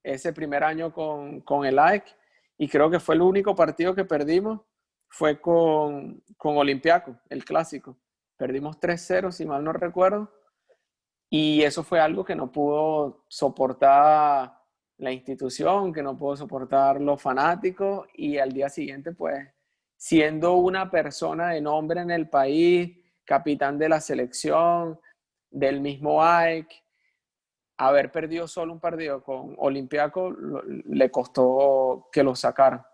ese primer año con el AEK y creo que fue el único partido que perdimos fue con Olympiacos, el clásico. Perdimos 3-0 si mal no recuerdo, y eso fue algo que no pudo soportar la institución, que no pudo soportar los fanáticos, y al día siguiente, pues, siendo una persona de nombre en el país, capitán de la selección, del mismo AEK, haber perdido solo un partido con Olympiacos le costó que lo sacaran.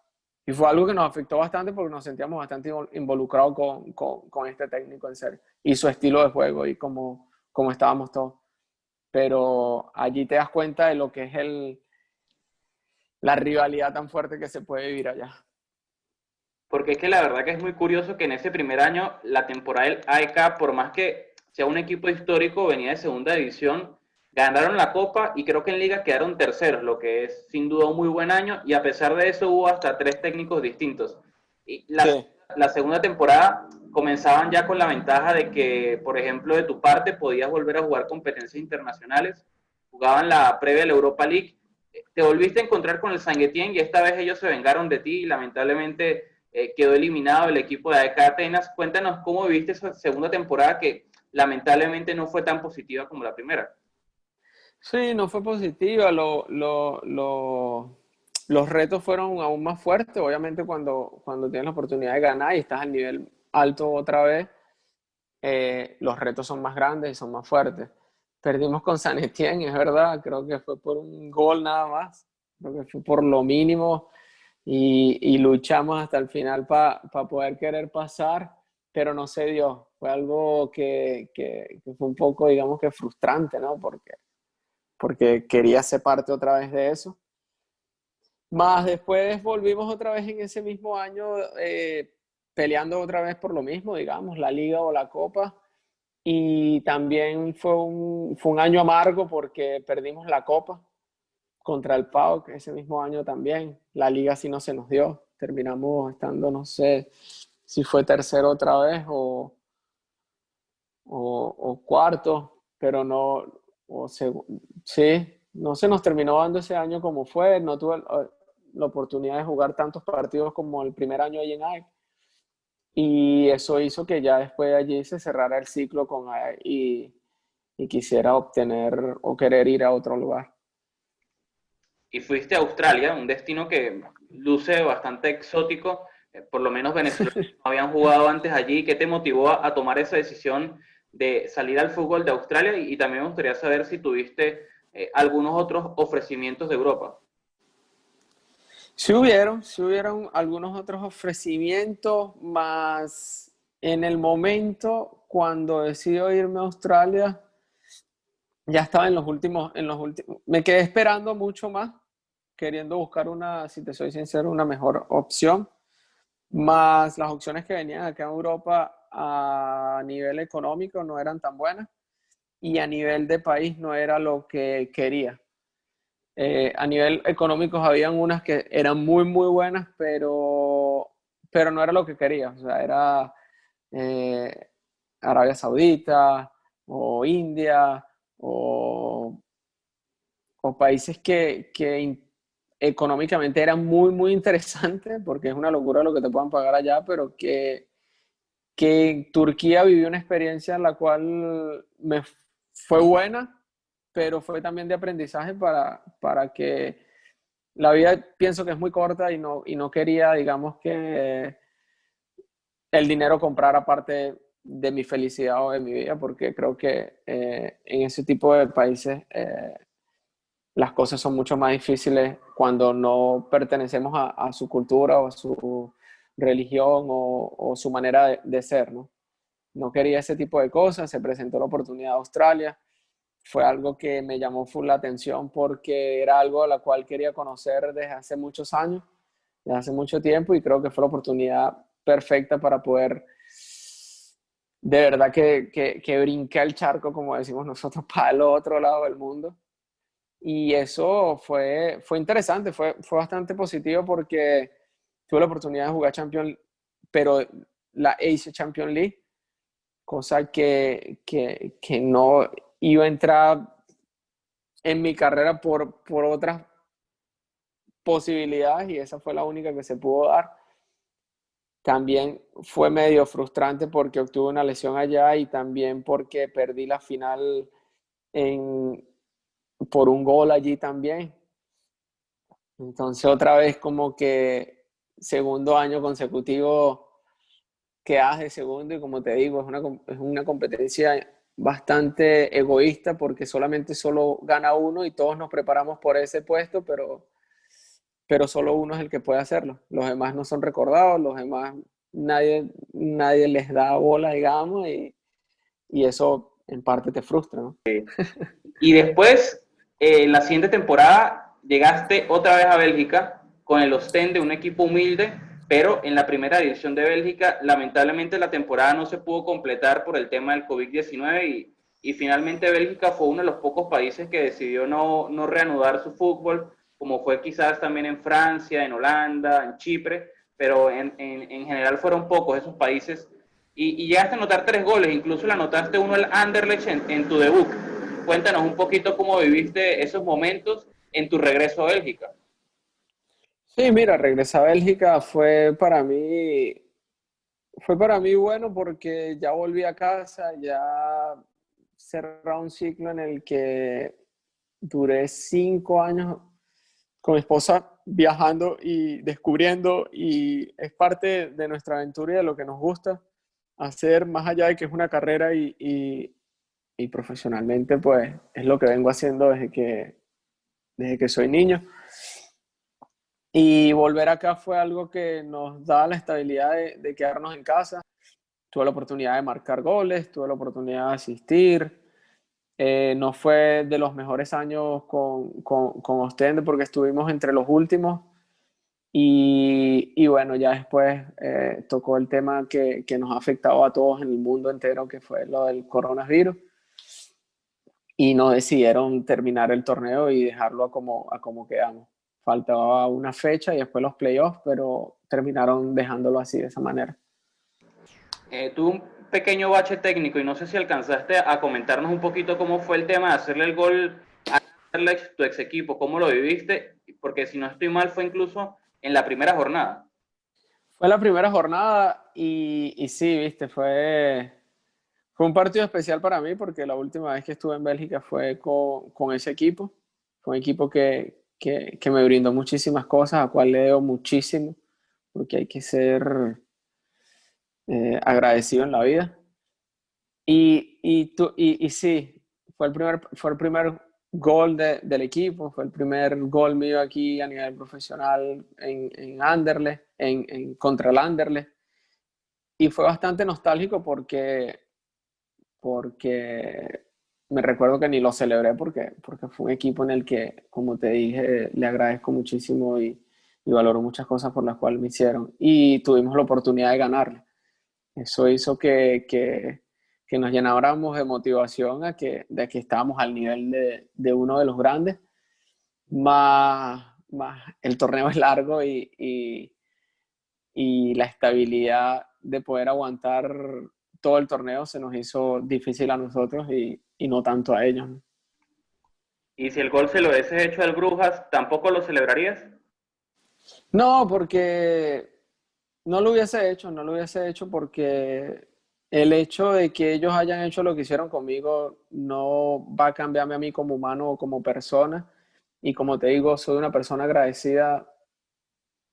Y fue algo que nos afectó bastante porque nos sentíamos bastante involucrados con este técnico en serio. Y su estilo de juego y como estábamos todos. Pero allí te das cuenta de lo que es la rivalidad tan fuerte que se puede vivir allá. Porque es que la verdad que es muy curioso que en ese primer año la temporada del AEK, por más que sea un equipo histórico, venía de segunda división, ganaron la Copa y creo que en Liga quedaron terceros, lo que es sin duda un muy buen año y a pesar de eso hubo hasta 3 técnicos distintos. Y Sí. la segunda temporada comenzaban ya con la ventaja de que, por ejemplo, de tu parte podías volver a jugar competencias internacionales, jugaban la previa a la Europa League, te volviste a encontrar con el Saint Etienne y esta vez ellos se vengaron de ti y lamentablemente quedó eliminado el equipo de AEK Atenas. Cuéntanos cómo viviste esa segunda temporada que lamentablemente no fue tan positiva como la primera. Sí, no fue positiva. Los retos fueron aún más fuertes. Obviamente, cuando tienes la oportunidad de ganar y estás al nivel alto otra vez, los retos son más grandes y son más fuertes. Perdimos con San Etienne, es verdad. Creo que fue por un gol nada más. Creo que fue por lo mínimo. Y luchamos hasta el final para poder querer pasar, pero no se dio. Fue algo que fue un poco, digamos que frustrante, ¿no? Porque quería ser parte otra vez de eso. Más después volvimos otra vez en ese mismo año peleando otra vez por lo mismo, digamos, la liga o la copa. Y también fue un año amargo porque perdimos la copa contra el PAOK ese mismo año también. La liga sí no se nos dio. Terminamos estando, no sé si fue tercero otra vez o cuarto, pero no, sí, no se nos terminó dando ese año como fue, no tuve la oportunidad de jugar tantos partidos como el primer año ahí en AEK, y eso hizo que ya después de allí se cerrara el ciclo con AEK y quisiera obtener o querer ir a otro lugar. Y fuiste a Australia, un destino que luce bastante exótico, por lo menos venezolanos no habían jugado antes allí. ¿Qué te motivó a tomar esa decisión de salir al fútbol de Australia? Y también me gustaría saber si tuviste algunos otros ofrecimientos de Europa. Sí hubieron algunos otros ofrecimientos, más en el momento cuando decido irme a Australia, ya estaba me quedé esperando mucho más, queriendo buscar si te soy sincero, una mejor opción, más las opciones que venían acá en Europa a nivel económico no eran tan buenas y a nivel de país no era lo que quería. A nivel económico habían unas que eran muy, muy buenas, pero no era lo que quería. O sea, era eh, Arabia Saudita o India o, o países económicamente eran muy, muy interesantes, porque es una locura lo que te puedan pagar allá, pero que en Turquía viví una experiencia en la cual fue buena, pero fue también de aprendizaje para que la vida pienso que es muy corta y no quería, digamos, que el dinero comprara parte de mi felicidad o de mi vida, porque creo que en ese tipo de países las cosas son mucho más difíciles cuando no pertenecemos a su cultura o a su religión o su manera de ser, ¿no? No quería ese tipo de cosas, se presentó la oportunidad de Australia, fue algo que me llamó full la atención porque era algo a la cual quería conocer desde hace muchos años, desde hace mucho tiempo, y creo que fue la oportunidad perfecta para poder de verdad que brinque el charco, como decimos nosotros, para el otro lado del mundo. Y eso fue interesante, fue bastante positivo porque tuve la oportunidad de jugar Champions, pero la Asia Champions League, cosa que no iba a entrar en mi carrera por otras posibilidades y esa fue la única que se pudo dar. También fue medio frustrante porque obtuve una lesión allá y también porque perdí la final en, por un gol allí también. Entonces otra vez como que segundo año consecutivo quedas de segundo y como te digo, es una competencia bastante egoísta porque solo gana uno y todos nos preparamos por ese puesto, pero solo uno es el que puede hacerlo. Los demás no son recordados, los demás nadie les da bola, digamos, y eso en parte te frustra, ¿no? Y después, en la siguiente temporada, llegaste otra vez a Bélgica con el Ostende, un equipo humilde, pero en la primera división de Bélgica, lamentablemente la temporada no se pudo completar por el tema del COVID-19 y finalmente Bélgica fue uno de los pocos países que decidió no reanudar su fútbol, como fue quizás también en Francia, en Holanda, en Chipre, pero en general fueron pocos esos países. Y llegaste a anotar 3 goles, incluso le anotaste uno al Anderlecht en tu debut. Cuéntanos un poquito cómo viviste esos momentos en tu regreso a Bélgica. Sí, mira, regresar a Bélgica fue para mí bueno porque ya volví a casa, ya cerré un ciclo en el que duré 5 años con mi esposa viajando y descubriendo, y es parte de nuestra aventura y de lo que nos gusta hacer, más allá de que es una carrera y profesionalmente pues es lo que vengo haciendo desde que soy niño. Y volver acá fue algo que nos da la estabilidad de quedarnos en casa. Tuve la oportunidad de marcar goles, tuve la oportunidad de asistir. No fue de los mejores años con Ostende porque estuvimos entre los últimos. Y bueno, ya después tocó el tema que nos ha afectado a todos en el mundo entero, que fue lo del coronavirus. Y no decidieron terminar el torneo y dejarlo a como quedamos. Faltaba una fecha y después los playoffs, pero terminaron dejándolo así, de esa manera. Tuve un pequeño bache técnico y no sé si alcanzaste a comentarnos un poquito cómo fue el tema de hacerle el gol a Anderlecht, tu ex equipo, cómo lo viviste, porque si no estoy mal fue incluso en la primera jornada. Fue la primera jornada y sí, viste, fue un partido especial para mí porque la última vez que estuve en Bélgica fue con ese equipo. Fue un equipo que me brindó muchísimas cosas, a cual le debo muchísimo, porque hay que ser agradecido en la vida. Y sí, fue el primer gol del equipo, fue el primer gol mío aquí a nivel profesional en Anderlecht, contra el Anderlecht. Y fue bastante nostálgico porque me recuerdo que ni lo celebré porque fue un equipo en el que, como te dije, le agradezco muchísimo y valoro muchas cosas por las cuales me hicieron. Y tuvimos la oportunidad de ganarle. Eso hizo que nos llenáramos de motivación de que estábamos al nivel de uno de los grandes. Más el torneo es largo y la estabilidad de poder aguantar todo el torneo se nos hizo difícil a nosotros y no tanto a ellos, ¿no? Y si el gol se lo hubieses hecho al Brujas, ¿tampoco lo celebrarías? No, porque no lo hubiese hecho porque el hecho de que ellos hayan hecho lo que hicieron conmigo no va a cambiarme a mí como humano o como persona. Y como te digo, soy una persona agradecida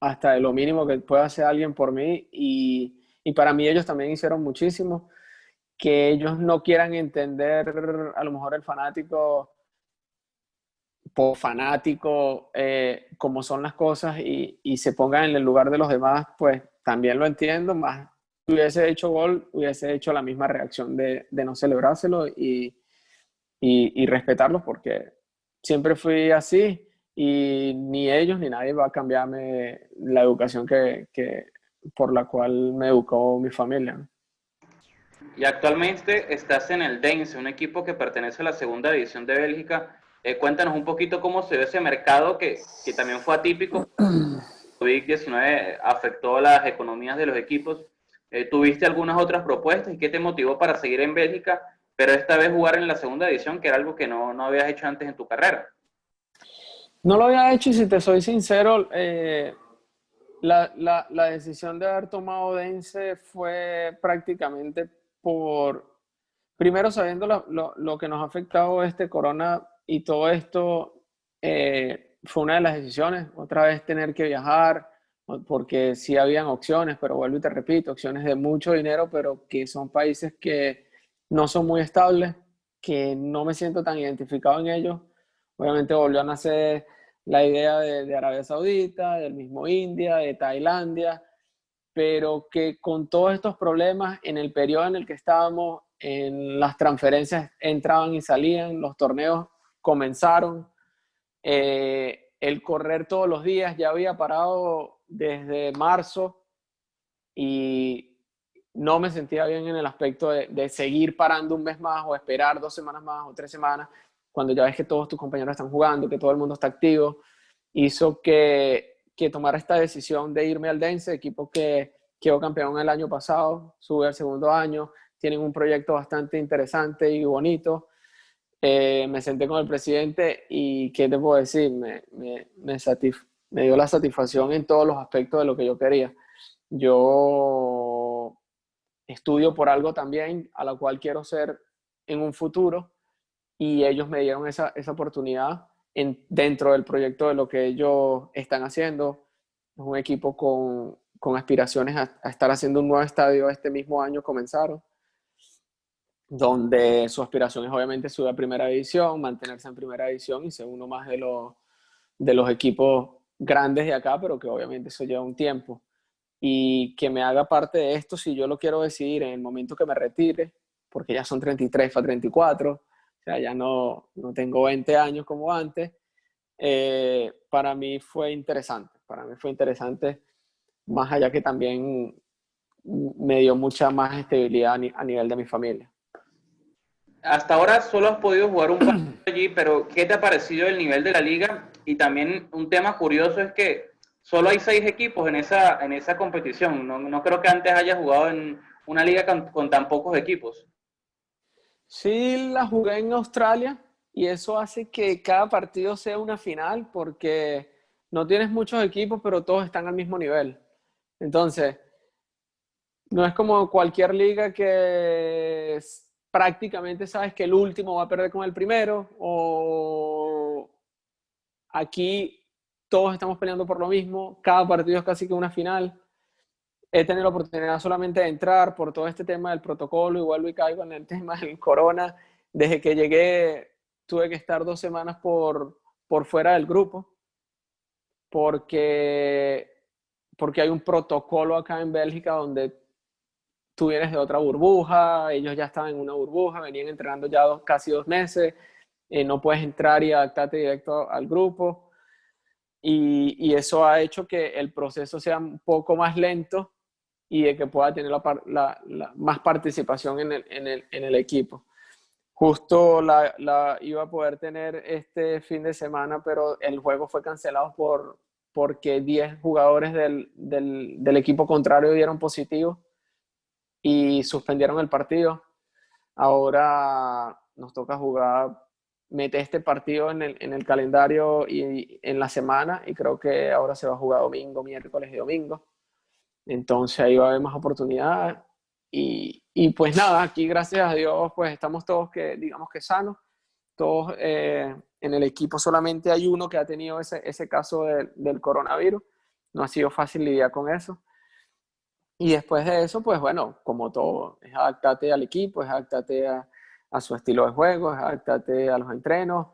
hasta de lo mínimo que pueda hacer alguien por mí. Y para mí ellos también hicieron muchísimo. Que ellos no quieran entender a lo mejor el fanático por fanático, como son las cosas y se pongan en el lugar de los demás, pues también lo entiendo. Más si hubiese hecho gol, hubiese hecho la misma reacción de no celebrárselo y respetarlos porque siempre fui así y ni ellos ni nadie va a cambiarme la educación por la cual me educó mi familia, ¿no? Y actualmente estás en el Dense, un equipo que pertenece a la segunda división de Bélgica. Cuéntanos un poquito cómo se ve ese mercado que también fue atípico. COVID-19 afectó las economías de los equipos. ¿Tuviste algunas otras propuestas y qué te motivó para seguir en Bélgica, pero esta vez jugar en la segunda división, que era algo que no habías hecho antes en tu carrera? No lo había hecho y si te soy sincero, la decisión de haber tomado Dense fue prácticamente primero sabiendo lo que nos ha afectado este corona y todo esto, fue una de las decisiones. Otra vez tener que viajar, porque sí habían opciones, pero vuelvo y te repito, opciones de mucho dinero, pero que son países que no son muy estables, que no me siento tan identificado en ellos. Obviamente volvió a nacer la idea de Arabia Saudita, del mismo India, de Tailandia, pero que con todos estos problemas en el periodo en el que estábamos, en las transferencias entraban y salían, los torneos comenzaron, el correr todos los días ya había parado desde marzo y no me sentía bien en el aspecto de seguir parando un mes más o esperar 2 semanas más o 3 semanas, cuando ya ves que todos tus compañeros están jugando, que todo el mundo está activo, hizo que tomara esta decisión de irme al Dense, equipo que quedó campeón el año pasado, sube al segundo año, tienen un proyecto bastante interesante y bonito. Me senté con el presidente y ¿qué te puedo decir? Me dio la satisfacción en todos los aspectos de lo que yo quería. Yo estudio por algo también a la cual quiero ser en un futuro y ellos me dieron esa oportunidad dentro del proyecto de lo que ellos están haciendo. Es un equipo con aspiraciones a estar haciendo un nuevo estadio este mismo año, comenzaron, donde su aspiración es obviamente subir a primera división, mantenerse en primera división y ser uno más de los equipos grandes de acá, pero que obviamente eso lleva un tiempo. Y que me haga parte de esto si yo lo quiero decidir en el momento que me retire, porque ya son 33 para 34, o sea, ya no tengo 20 años como antes. Para mí fue interesante, más allá que también me dio mucha más estabilidad a nivel de mi familia. Hasta ahora solo has podido jugar un partido allí, pero ¿qué te ha parecido el nivel de la liga? Y también un tema curioso es que solo hay 6 equipos en esa competición. No creo que antes haya jugado en una liga con tan pocos equipos. Sí, la jugué en Australia y eso hace que cada partido sea una final porque no tienes muchos equipos, pero todos están al mismo nivel. Entonces, no es como cualquier liga que prácticamente sabes que el último va a perder con el primero, o aquí todos estamos peleando por lo mismo, cada partido es casi que una final. He tenido la oportunidad solamente de entrar por todo este tema del protocolo y vuelvo y caigo en el tema del corona. Desde que llegué tuve que estar 2 semanas por fuera del grupo porque, porque hay un protocolo acá en Bélgica donde tú vienes de otra burbuja, ellos ya estaban en una burbuja, venían entrenando ya casi 2 meses, no puedes entrar y adaptarte directo al grupo y eso ha hecho que el proceso sea un poco más lento y de que pueda tener más participación en el equipo. Justo la iba a poder tener este fin de semana, pero el juego fue cancelado porque 10 jugadores del equipo contrario dieron positivo y suspendieron el partido. Ahora nos toca jugar, mete este partido en el calendario y en la semana y creo que ahora se va a jugar domingo, miércoles y domingo. Entonces ahí va a haber más oportunidades y pues nada, aquí gracias a Dios pues estamos todos que digamos que sanos, todos en el equipo solamente hay uno que ha tenido ese caso del coronavirus, no ha sido fácil lidiar con eso. Y después de eso, pues bueno, como todo, es adaptarte al equipo, es adaptarte a su estilo de juego, es adaptarte a los entrenos.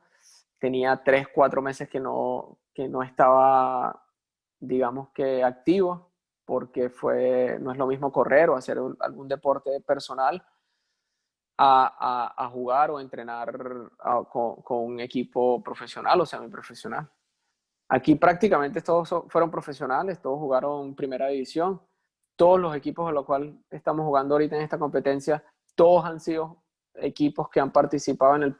Tenía 3, 4 meses que no estaba, digamos que activo, porque no es lo mismo correr o hacer algún deporte personal a jugar o entrenar con un equipo profesional o semiprofesional. Aquí prácticamente todos fueron profesionales, todos jugaron primera división. Todos los equipos a los cuales estamos jugando ahorita en esta competencia, todos han sido equipos que han participado en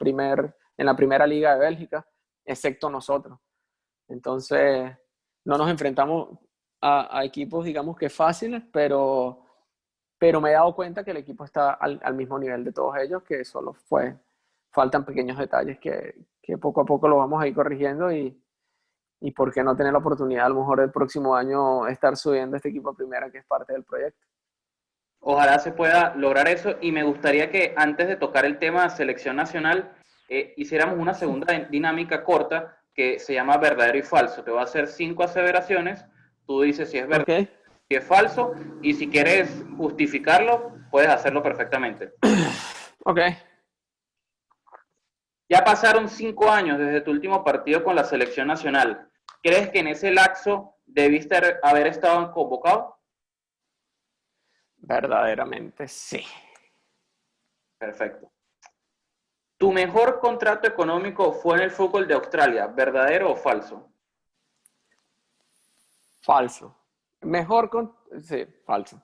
la primera liga de Bélgica, excepto nosotros. Entonces, no nos enfrentamos a equipos, digamos que fáciles, pero me he dado cuenta que el equipo está al mismo nivel de todos ellos, que solo faltan pequeños detalles que poco a poco lo vamos a ir corrigiendo y por qué no tener la oportunidad a lo mejor el próximo año estar subiendo este equipo a primera, que es parte del proyecto. Ojalá se pueda lograr eso y me gustaría que antes de tocar el tema de selección nacional hiciéramos una segunda dinámica corta que se llama verdadero y falso. Te voy a hacer 5 aseveraciones, tú dices si es verdad, Okay. si es falso y si quieres justificarlo, puedes hacerlo perfectamente. Ok. Ya pasaron 5 años desde tu último partido con la selección nacional. ¿Crees que en ese lapso debiste haber estado convocado? Verdaderamente sí. Perfecto. ¿Tu mejor contrato económico fue en el fútbol de Australia? ¿Verdadero o falso? Falso. Sí, falso.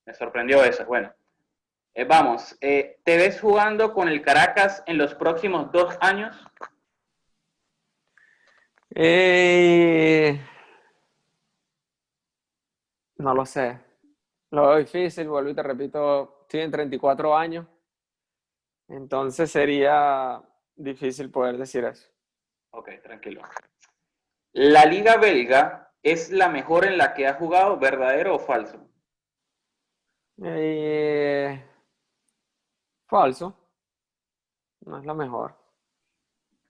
Me sorprendió eso. Bueno, vamos. ¿Te ves jugando con el Caracas en los próximos 2 años? Eh, No lo sé. Lo veo difícil, vuelvo y te repito, estoy en 34 años, entonces sería difícil poder decir eso. Ok, tranquilo. ¿La liga belga es la mejor en la que ha jugado, verdadero o falso? Eh, falso, no es la mejor.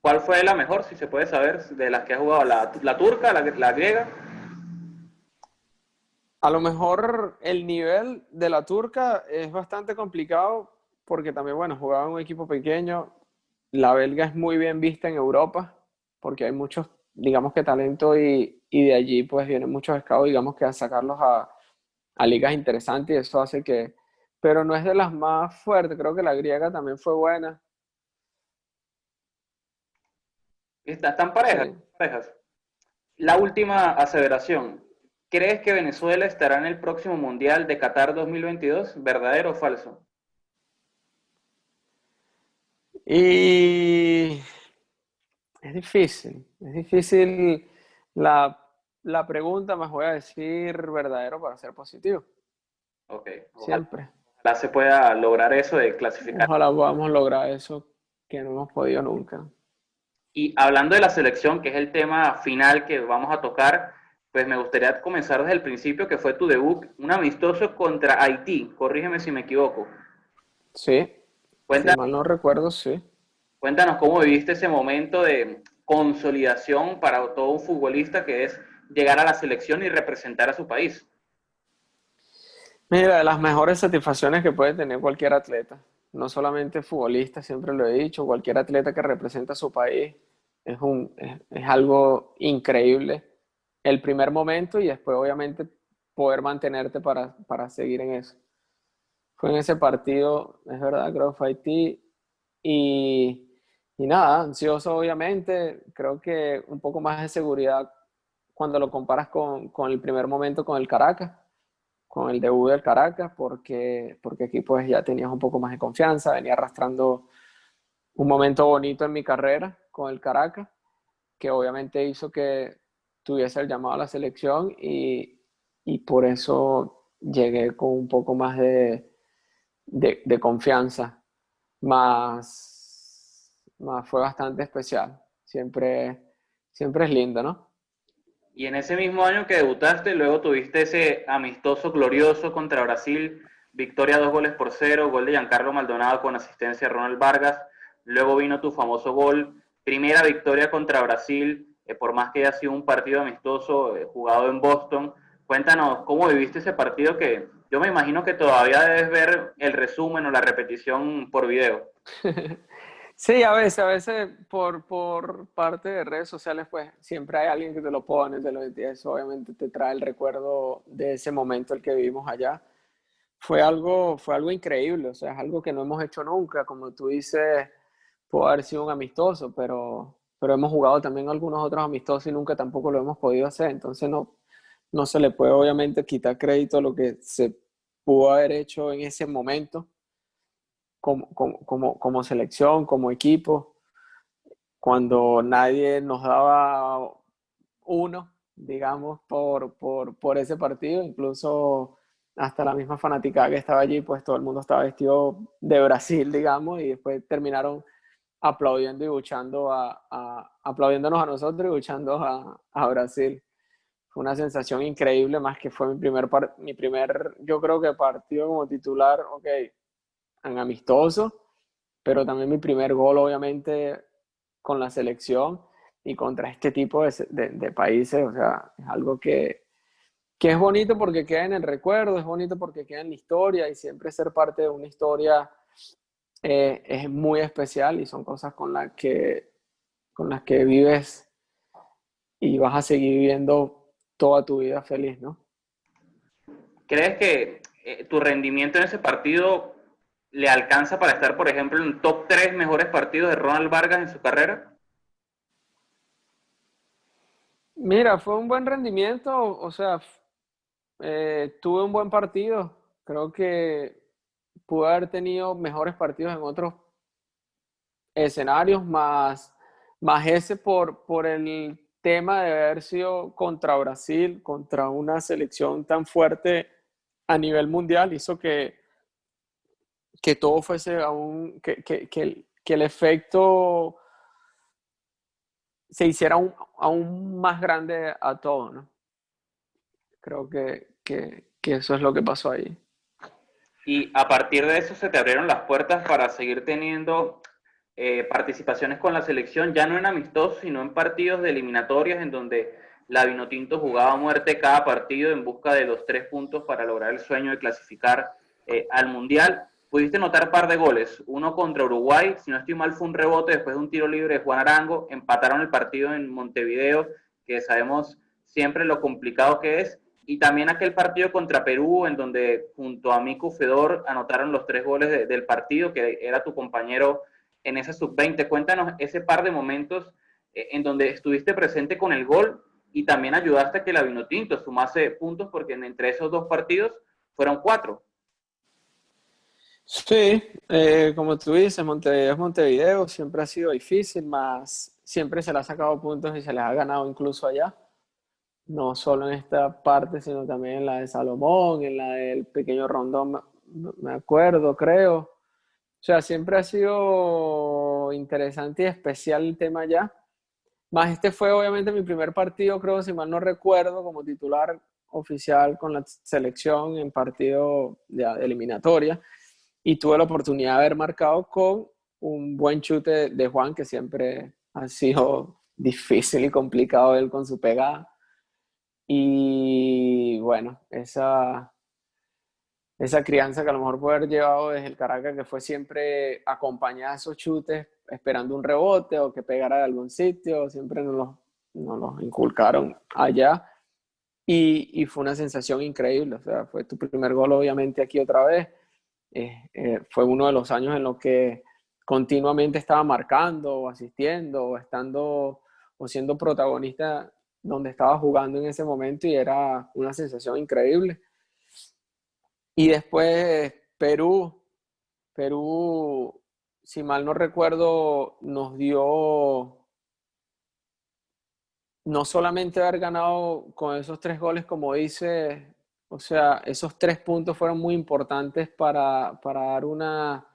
¿Cuál fue la mejor, si se puede saber, de las que ha jugado? ¿La turca, la griega? A lo mejor el nivel de la turca es bastante complicado porque también, bueno, jugaba en un equipo pequeño. La belga es muy bien vista en Europa porque hay muchos, digamos que talento y de allí pues vienen muchos scouts, digamos que a sacarlos a ligas interesantes y eso hace que, pero no es de las más fuertes, creo que la griega también fue buena. Están Sí. parejas, parejas. La última aseveración. ¿Crees que Venezuela estará en el próximo Mundial de Qatar 2022? ¿Verdadero o falso? Y es difícil la, la pregunta, más voy a decir verdadero para ser positivo. Ok, Siempre. ojalá se pueda lograr eso de clasificar. Ojalá podamos lograr eso que no hemos podido nunca. Y hablando de la selección, que es el tema final que vamos a tocar, pues me gustaría comenzar desde el principio, que fue tu debut, un amistoso contra Haití. Corrígeme si me equivoco. Sí, si Cuéntanos, mal no recuerdo, sí. cuéntanos cómo viviste ese momento de consolidación para todo un futbolista que es llegar a la selección y representar a su país. Mira, de las mejores satisfacciones que puede tener cualquier atleta, no solamente futbolista, siempre lo he dicho, cualquier atleta que representa a su país es algo increíble. El primer momento y después obviamente poder mantenerte para seguir en eso. Fue en ese partido, es verdad, creo que fue Haití y, y nada, ansioso obviamente, creo que un poco más de seguridad cuando lo comparas con el primer momento con el Caracas, con el debut del Caracas, porque aquí pues ya tenías un poco más de confianza, venía arrastrando un momento bonito en mi carrera con el Caracas, que obviamente hizo que tuviese el llamado a la selección y por eso llegué con un poco más de confianza, más fue bastante especial. Siempre es lindo, ¿no? Y en ese mismo año que debutaste, luego tuviste ese amistoso glorioso contra Brasil, victoria 2 goles por 0, gol de Giancarlo Maldonado con asistencia de Ronald Vargas. Luego vino tu famoso gol, primera victoria contra Brasil, por más que haya sido un partido amistoso jugado en Boston. Cuéntanos cómo viviste ese partido, que yo me imagino que todavía debes ver el resumen o la repetición por video. Sí, a veces por parte de redes sociales, pues siempre hay alguien que te lo pone, eso obviamente te trae el recuerdo de ese momento el que vivimos allá. Fue algo increíble, o sea, es algo que no hemos hecho nunca, como tú dices, puede haber sido un amistoso, pero hemos jugado también algunos otros amistosos y nunca tampoco lo hemos podido hacer, entonces no se le puede obviamente quitar crédito a lo que se pudo haber hecho en ese momento como selección, como equipo, cuando nadie nos daba uno, digamos, por ese partido, incluso hasta la misma fanaticada que estaba allí, pues todo el mundo estaba vestido de Brasil, digamos, y después terminaron aplaudiendo y buchando aplaudiéndonos a nosotros y buchando a Brasil. Fue una sensación increíble, más que fue mi primer, yo creo que partido como titular, ok, en amistoso, pero también mi primer gol, obviamente, con la selección y contra este tipo de países, o sea, es algo que es bonito porque queda en el recuerdo, es bonito porque queda en la historia y siempre ser parte de una historia es muy especial y son cosas con las que vives y vas a seguir viviendo toda tu vida feliz, ¿no? ¿Crees que tu rendimiento en ese partido le alcanza para estar, por ejemplo, en el top 3 mejores partidos de Ronald Vargas en su carrera? Mira, fue un buen rendimiento, o sea, tuve un buen partido, creo que pude haber tenido mejores partidos en otros escenarios, más ese por el tema de haber sido contra Brasil, contra una selección tan fuerte a nivel mundial, hizo que todo fuese aún, que el efecto se hiciera aún más grande a todo, ¿no? Creo que eso es lo que pasó ahí. Y a partir de eso se te abrieron las puertas para seguir teniendo participaciones con la selección, ya no en amistosos, sino en partidos de eliminatorias, en donde la Vinotinto jugaba a muerte cada partido en busca de los 3 puntos para lograr el sueño de clasificar al Mundial. Pudiste notar un par de goles, uno contra Uruguay, si no estoy mal fue un rebote después de un tiro libre de Juan Arango, empataron el partido en Montevideo, que sabemos siempre lo complicado que es, y también aquel partido contra Perú, en donde junto a Miku Fedor anotaron los 3 goles del partido, que era tu compañero en esa sub-20. Cuéntanos ese par de momentos en donde estuviste presente con el gol y también ayudaste a que la Vinotinto sumase puntos, porque entre esos 2 partidos fueron 4. Sí, como tú dices, Montevideo es Montevideo, siempre ha sido difícil, más siempre se le ha sacado puntos y se les ha ganado incluso allá. No solo en esta parte, sino también en la de Salomón, en la del pequeño Rondón, me acuerdo, creo. O sea, siempre ha sido interesante y especial el tema allá. Más este fue obviamente mi primer partido, creo, si mal no recuerdo, como titular oficial con la selección en partido de eliminatoria. Y tuve la oportunidad de haber marcado con un buen chute de Juan, que siempre ha sido difícil y complicado él con su pegada. Y bueno, esa crianza que a lo mejor puede haber llevado desde el Caracas, que fue siempre acompañada de esos chutes, esperando un rebote o que pegara de algún sitio, siempre nos los inculcaron allá. Y fue una sensación increíble, o sea, fue tu primer gol obviamente aquí otra vez. Fue uno de los años en los que continuamente estaba marcando o asistiendo o estando o siendo protagonista donde estaba jugando en ese momento y era una sensación increíble. Y después Perú, si mal no recuerdo, nos dio no solamente haber ganado con esos 3 goles, como dice, o sea, esos 3 puntos fueron muy importantes para dar una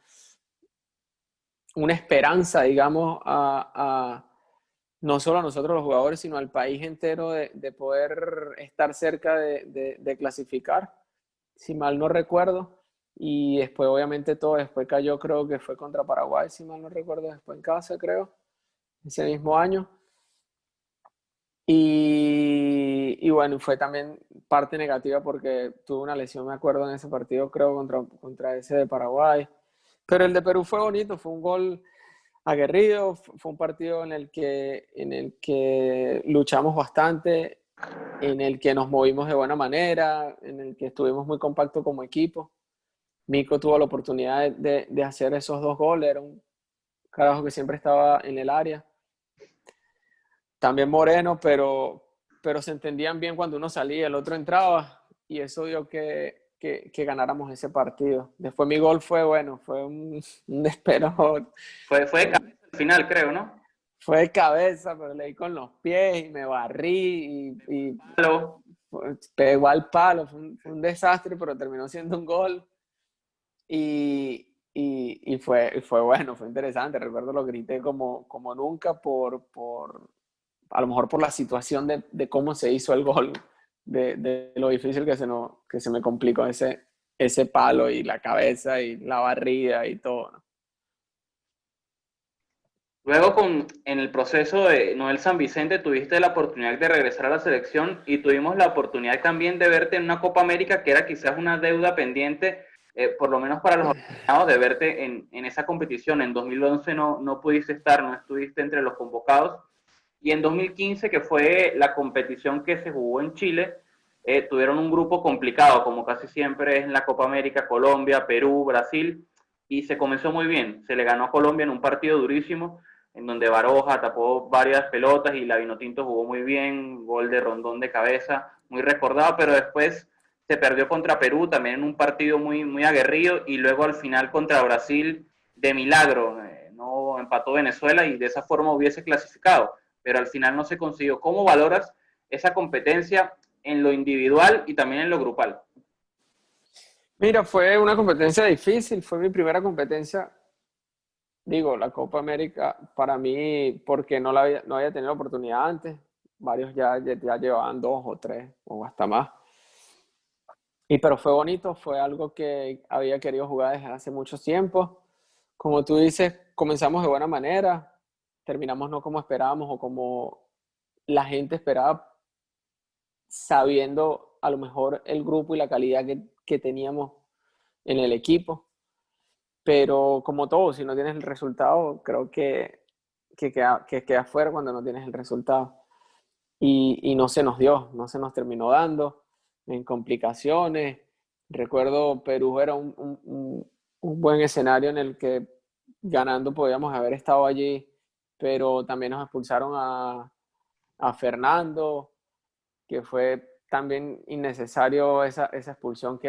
esperanza, digamos, no solo a nosotros los jugadores, sino al país entero de poder estar cerca de clasificar, si mal no recuerdo. Y después, obviamente, todo después cayó, creo que fue contra Paraguay, si mal no recuerdo, después en casa, creo, ese mismo año. Y bueno, fue también parte negativa porque tuve una lesión, me acuerdo, en ese partido, creo, contra ese de Paraguay. Pero el de Perú fue bonito, fue un gol aguerrido, fue un partido en el que luchamos bastante, en el que nos movimos de buena manera, en el que estuvimos muy compactos como equipo. Mico tuvo la oportunidad de hacer esos 2 goles, era un carajo que siempre estaba en el área. También moreno, pero se entendían bien cuando uno salía, el otro entraba, y eso dio que ganáramos ese partido. Después mi gol fue, bueno, fue un despero. Fue de cabeza al final, creo, ¿no? Fue de cabeza, pero le di con los pies y me barrí y Palo. pegó al palo. Fue un desastre, pero terminó siendo un gol. Y fue bueno, fue interesante. Recuerdo lo grité como nunca a lo mejor por la situación de cómo se hizo el gol, de lo difícil que se me complicó ese palo y la cabeza y la barrida y todo, ¿no? Luego, en el proceso de Noel San Vicente, tuviste la oportunidad de regresar a la selección y tuvimos la oportunidad también de verte en una Copa América que era quizás una deuda pendiente, por lo menos para los aficionados, de verte en esa competición. En 2011 no pudiste estar, no estuviste entre los convocados. Y en 2015, que fue la competición que se jugó en Chile, tuvieron un grupo complicado, como casi siempre es en la Copa América: Colombia, Perú, Brasil, y se comenzó muy bien. Se le ganó a Colombia en un partido durísimo, en donde Baroja tapó varias pelotas y la Vinotinto jugó muy bien, gol de Rondón de cabeza, muy recordado, pero después se perdió contra Perú también en un partido muy aguerrido, y luego al final contra Brasil de milagro, no empató Venezuela y de esa forma hubiese clasificado. pero al final no se consiguió. ¿Cómo valoras esa competencia en lo individual y también en lo grupal? Mira, fue una competencia difícil, fue mi primera competencia, digo, la Copa América para mí, porque no había tenido oportunidad antes, varios ya llevaban dos o tres o hasta más. Pero fue bonito, fue algo que había querido jugar desde hace mucho tiempo. Como tú dices, comenzamos de buena manera, terminamos no como esperábamos o como la gente esperaba, sabiendo a lo mejor el grupo y la calidad que teníamos en el equipo. Pero como todo, si no tienes el resultado, creo que queda fuera cuando no tienes el resultado. Y no se nos dio, no se nos terminó dando en complicaciones. Recuerdo Perú era un buen escenario en el que ganando podíamos haber estado allí, pero también nos expulsaron a Fernando, que fue también innecesario esa expulsión,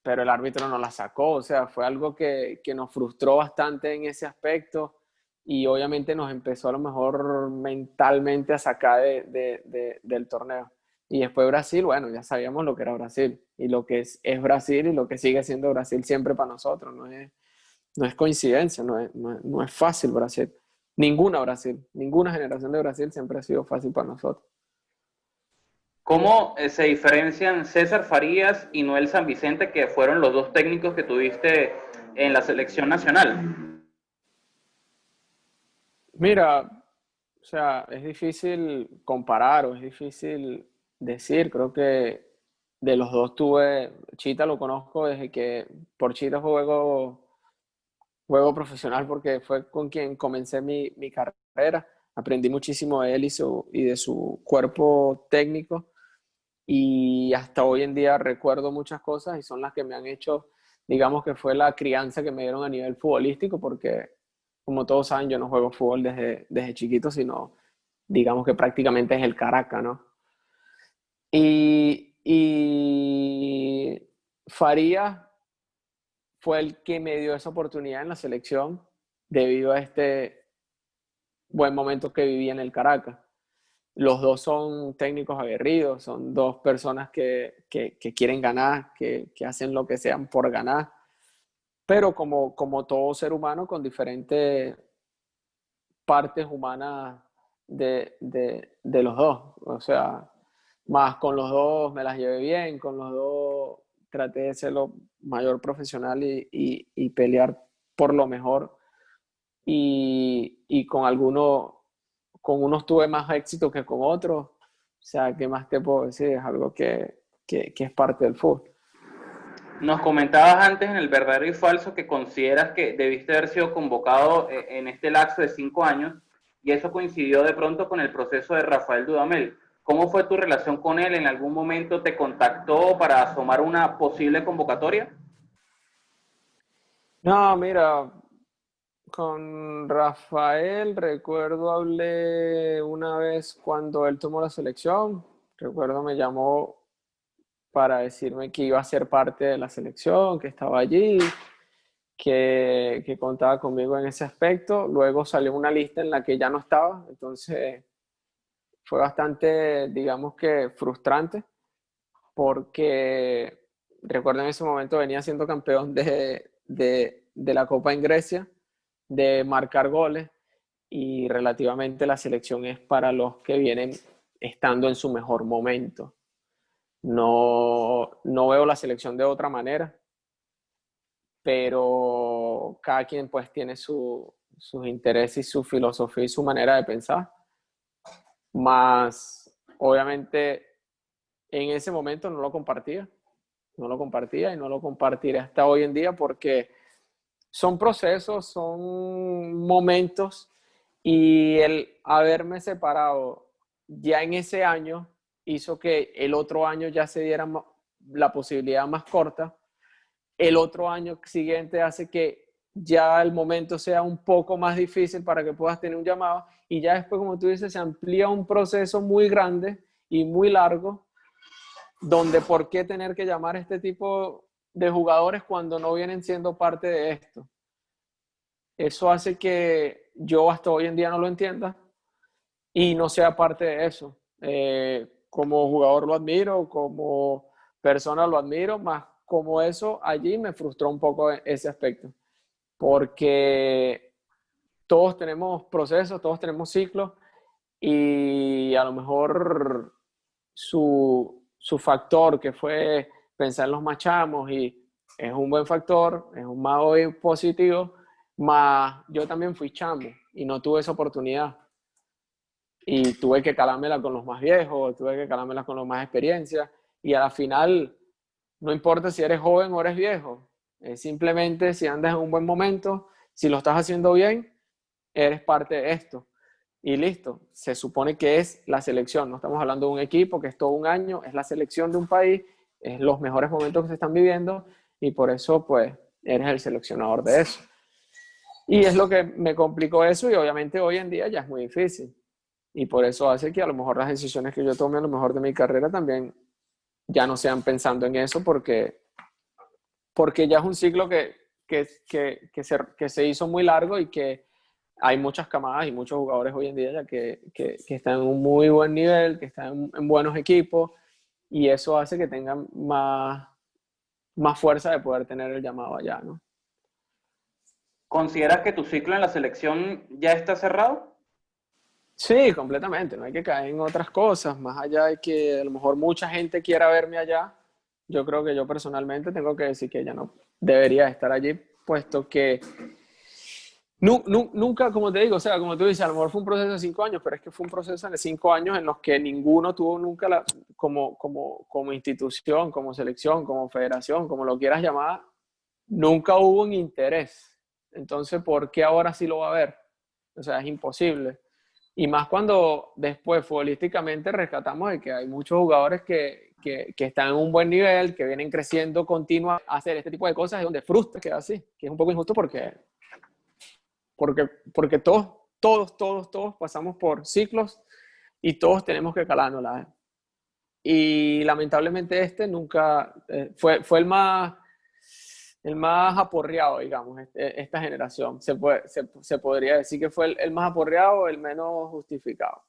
pero el árbitro no la sacó. O sea, fue algo que nos frustró bastante en ese aspecto y obviamente nos empezó a lo mejor mentalmente a sacar del torneo. Y después Brasil, bueno, ya sabíamos lo que era Brasil y lo que es Brasil y lo que sigue siendo Brasil siempre para nosotros. No es coincidencia, no es fácil Brasil. Ninguna generación de Brasil siempre ha sido fácil para nosotros. ¿Cómo se diferencian César Farías y Noel San Vicente, que fueron los dos técnicos que tuviste en la selección nacional? Mira, o sea, es difícil comparar o es difícil decir. Creo que de los dos Chita lo conozco desde que por Chita juego profesional porque fue con quien comencé mi carrera. Aprendí muchísimo de él y de su cuerpo técnico y hasta hoy en día recuerdo muchas cosas y son las que me han hecho, digamos que fue la crianza que me dieron a nivel futbolístico porque como todos saben yo no juego fútbol desde chiquito, sino digamos que prácticamente es el Caracas, ¿no? Y Farías fue el que me dio esa oportunidad en la selección debido a este buen momento que viví en el Caracas. Los dos son técnicos aguerridos, son dos personas que quieren ganar, que hacen lo que sean por ganar, pero como todo ser humano con diferentes partes humanas de los dos. O sea, más con los dos me las llevé bien, con los dos traté de ser lo mayor profesional y pelear por lo mejor. Y con unos tuve más éxito que con otros. O sea, ¿qué más te puedo decir? Es algo que es parte del fútbol. Nos comentabas antes en el verdadero y falso que consideras que debiste haber sido convocado en este lapso de 5 años y eso coincidió de pronto con el proceso de Rafael Dudamel. ¿Cómo fue tu relación con él? ¿En algún momento te contactó para asomar una posible convocatoria? No, mira, con Rafael recuerdo hablé una vez cuando él tomó la selección. Recuerdo me llamó para decirme que iba a ser parte de la selección, que estaba allí, que contaba conmigo en ese aspecto. Luego salió una lista en la que ya no estaba, entonces fue bastante, digamos que frustrante, porque recuerdo en ese momento venía siendo campeón de la Copa en Grecia, de marcar goles, y relativamente la selección es para los que vienen estando en su mejor momento. No veo la selección de otra manera, pero cada quien pues tiene sus intereses y su filosofía y su manera de pensar. Más, obviamente, en ese momento no lo compartía y no lo compartiré hasta hoy en día porque son procesos, son momentos y el haberme separado ya en ese año hizo que el otro año ya se diera la posibilidad más corta. El otro año siguiente hace que ya el momento sea un poco más difícil para que puedas tener un llamado y ya después, como tú dices, se amplía un proceso muy grande y muy largo donde por qué tener que llamar a este tipo de jugadores cuando no vienen siendo parte de esto. Eso hace que yo hasta hoy en día no lo entienda, y no sea parte de eso. Como jugador lo admiro, como persona lo admiro, más como eso allí me frustró un poco ese aspecto, porque todos tenemos procesos, todos tenemos ciclos y a lo mejor su factor que fue pensar en los machamos y es un buen factor, es un mago positivo, más yo también fui chamo y no tuve esa oportunidad y tuve que calármela con los más viejos, tuve que calármela con los más experiencia y a la final no importa si eres joven o eres viejo, es simplemente si andas en un buen momento, si lo estás haciendo bien, eres parte de esto. Y listo, se supone que es la selección, no estamos hablando de un equipo que es todo un año, es la selección de un país, es los mejores momentos que se están viviendo y por eso pues eres el seleccionador de eso. Y es lo que me complicó eso y obviamente hoy en día ya es muy difícil. Y por eso hace que a lo mejor las decisiones que yo tome a lo mejor de mi carrera también ya no sean pensando en eso porque ya es un ciclo que se hizo muy largo y que hay muchas camadas y muchos jugadores hoy en día ya que están en un muy buen nivel, que están en buenos equipos y eso hace que tengan más fuerza de poder tener el llamado allá, ¿no? ¿Consideras que tu ciclo en la selección ya está cerrado? Sí, completamente, no hay que caer en otras cosas, más allá de que a lo mejor mucha gente quiera verme allá, yo creo que yo personalmente tengo que decir que ya no debería estar allí, puesto que nunca, como te digo, o sea, como tú dices, a lo mejor fue un proceso de 5 años, pero es que fue un proceso de 5 años en los que ninguno tuvo nunca, como institución, como selección, como federación, como lo quieras llamar, nunca hubo un interés. Entonces, ¿por qué ahora sí lo va a haber? O sea, es imposible. Y más cuando después futbolísticamente rescatamos de que hay muchos jugadores que están en un buen nivel, que vienen creciendo continuamente a hacer este tipo de cosas, es donde frustra que así, que es un poco injusto porque todos pasamos por ciclos y todos tenemos que calárnosla. Y lamentablemente este nunca fue el más aporreado, digamos, esta generación. Se podría decir que fue el más aporreado, el menos justificado.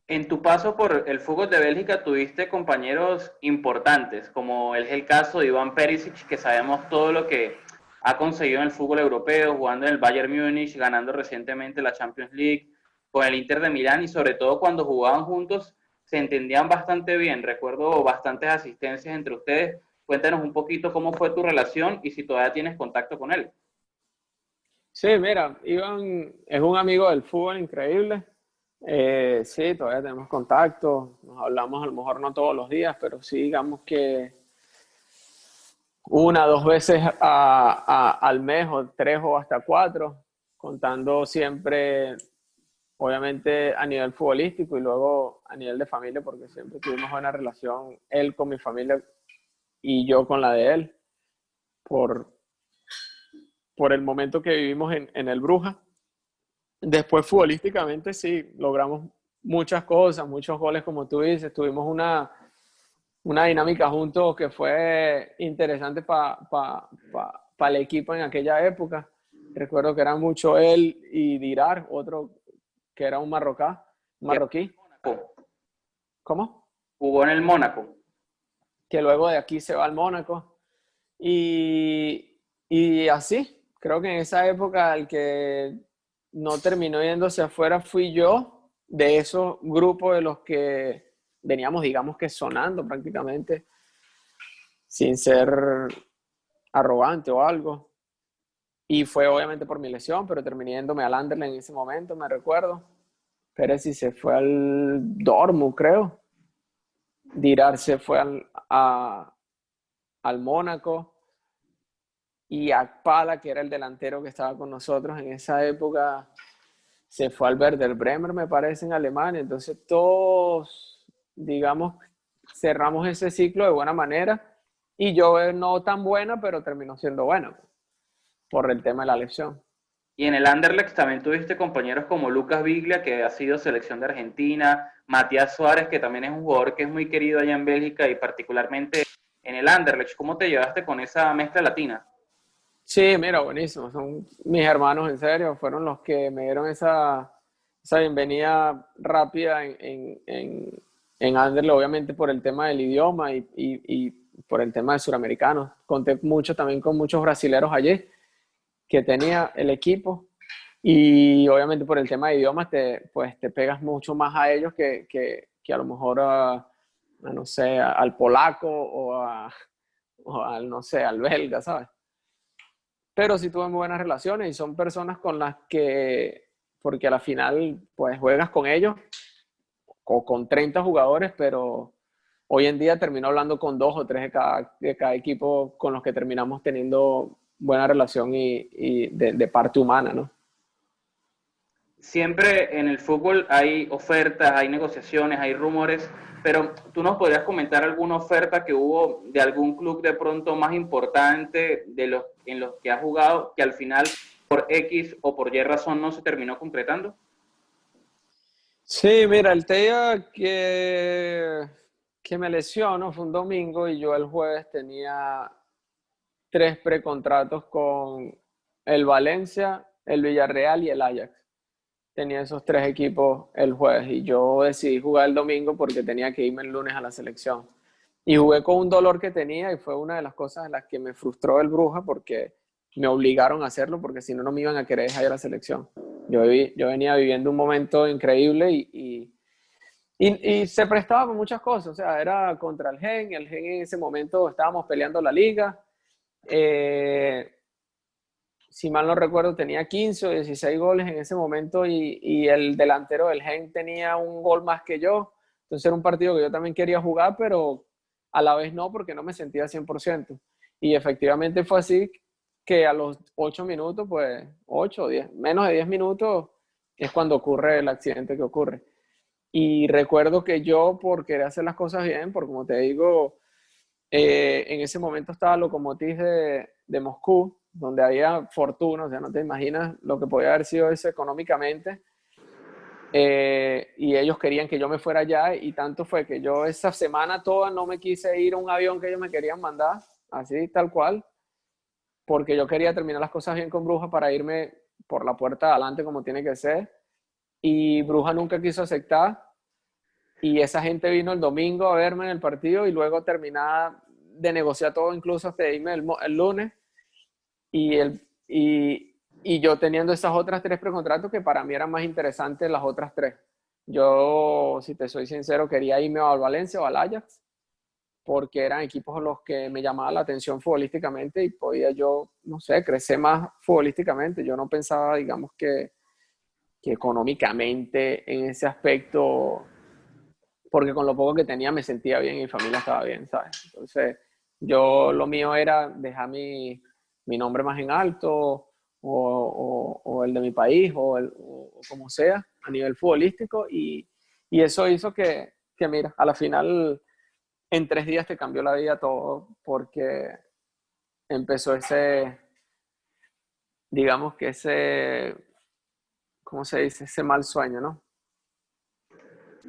En tu paso por el fútbol de Bélgica tuviste compañeros importantes, como es el caso de Iván Perisic, que sabemos todo lo que ha conseguido en el fútbol europeo, jugando en el Bayern Múnich, ganando recientemente la Champions League, con el Inter de Milán y sobre todo cuando jugaban juntos se entendían bastante bien. Recuerdo bastantes asistencias entre ustedes. Cuéntanos un poquito cómo fue tu relación y si todavía tienes contacto con él. Sí, mira, Iván es un amigo del fútbol increíble. Sí, todavía tenemos contacto, nos hablamos a lo mejor no todos los días, pero sí digamos que una, dos veces al mes, o tres o hasta cuatro, contando siempre, obviamente a nivel futbolístico y luego a nivel de familia, porque siempre tuvimos buena relación, él con mi familia y yo con la de él, por, por el momento que vivimos en el Bruja. Después futbolísticamente sí, logramos muchas cosas, muchos goles como tú dices, tuvimos una dinámica juntos que fue interesante para el equipo en aquella época. Recuerdo que era mucho él y Dirar, otro que era un marroquí. ¿Cómo? Jugó en el Mónaco. Que luego de aquí se va al Mónaco. Y así, creo que en esa época el que no terminó yéndose afuera fui yo, de esos grupos de los que veníamos, digamos que sonando prácticamente, sin ser arrogante o algo. Y fue obviamente por mi lesión, pero terminé yéndome al Anderlecht en ese momento, me recuerdo. Pérez sí se fue al Dortmund, creo. Dirar se fue al Mónaco. Y Akpala, que era el delantero que estaba con nosotros en esa época, se fue al Werder Bremer, me parece, en Alemania. Entonces todos, digamos, cerramos ese ciclo de buena manera. Y yo no tan buena, pero terminó siendo buena por el tema de la lesión. Y en el Anderlecht también tuviste compañeros como Lucas Biglia, que ha sido selección de Argentina, Matías Suárez, que también es un jugador que es muy querido allá en Bélgica y particularmente en el Anderlecht. ¿Cómo te llevaste con esa mezcla latina? Sí, mira, buenísimo. Son mis hermanos, en serio, fueron los que me dieron esa esa bienvenida rápida en Anderlecht, obviamente por el tema del idioma y por el tema de suramericanos. Conté mucho también con muchos brasileros allí que tenía el equipo y obviamente por el tema de idiomas pues te pegas mucho más a ellos que a lo mejor no sé, al polaco o al, no sé, al belga, ¿sabes? Pero sí tuve muy buenas relaciones y son personas con las que, porque a la final pues juegas con ellos o con 30 jugadores, pero hoy en día termino hablando con 2 o 3 de cada equipo con los que terminamos teniendo buena relación y de parte humana, ¿no? Siempre en el fútbol hay ofertas, hay negociaciones, hay rumores, pero tú nos podrías comentar alguna oferta que hubo de algún club de pronto más importante en los que has jugado, que al final por X o por Y razón no se terminó concretando. Sí, mira, el día que me lesiono fue un domingo y yo el jueves tenía 3 precontratos con el Valencia, el Villarreal y el Ajax. Tenía esos 3 equipos el jueves y yo decidí jugar el domingo porque tenía que irme el lunes a la selección. Y jugué con un dolor que tenía y fue una de las cosas en las que me frustró el Bruja porque me obligaron a hacerlo porque si no, no me iban a querer dejar ir a la selección. Yo venía viviendo un momento increíble y se prestaba con muchas cosas. O sea, era contra el Gen en ese momento estábamos peleando la liga. Eh, si mal no recuerdo, tenía 15 o 16 goles en ese momento y el delantero del Gen tenía un gol más que yo. Entonces era un partido que yo también quería jugar, pero a la vez no, porque no me sentía 100%. Y efectivamente fue así que a los 8 minutos, pues 8 o 10, menos de 10 minutos es cuando ocurre el accidente que ocurre. Y recuerdo que yo, por querer hacer las cosas bien, por como te digo, en ese momento estaba Lokomotiv de Moscú, donde había fortuna, o sea, no te imaginas lo que podía haber sido eso económicamente. Y ellos querían que yo me fuera allá y tanto fue que yo esa semana toda no me quise ir a un avión que ellos me querían mandar, así tal cual, porque yo quería terminar las cosas bien con Bruja para irme por la puerta de adelante como tiene que ser. Y Bruja nunca quiso aceptar y esa gente vino el domingo a verme en el partido y luego terminaba de negociar todo, incluso hasta irme el lunes y, y yo teniendo esas otras 3 precontratos que para mí eran más interesantes las otras 3. Yo, si te soy sincero, quería irme al Valencia o al Ajax porque eran equipos los que me llamaban la atención futbolísticamente y podía yo, no sé, crecer más futbolísticamente. Yo no pensaba, digamos, que económicamente en ese aspecto porque con lo poco que tenía me sentía bien y mi familia estaba bien, ¿sabes? Entonces, yo lo mío era dejar mi nombre más en alto o el de mi país o como sea a nivel futbolístico y eso hizo que, mira, a la final en 3 días te cambió la vida todo porque empezó digamos que ¿cómo se dice? Ese mal sueño, ¿no?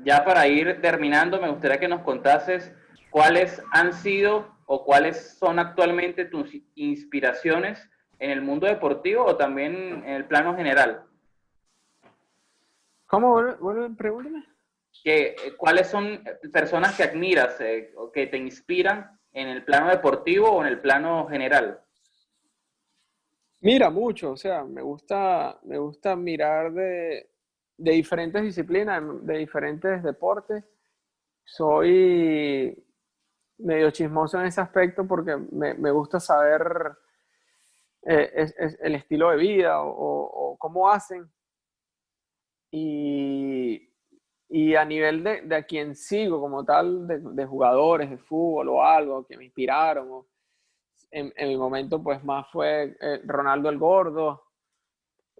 Ya para ir terminando, me gustaría que nos contases cuáles han sido o cuáles son actualmente tus inspiraciones en el mundo deportivo o también en el plano general. ¿Cómo? Pregúntame. ¿Cuáles son personas que admiras o que te inspiran en el plano deportivo o en el plano general? Mira, mucho, o sea, me gusta mirar de diferentes disciplinas, de diferentes deportes. Soy medio chismoso en ese aspecto porque me gusta saber el estilo de vida o cómo hacen. Y, y a nivel de a quien sigo como tal, de jugadores de fútbol o algo que me inspiraron, en mi momento pues más fue Ronaldo el Gordo.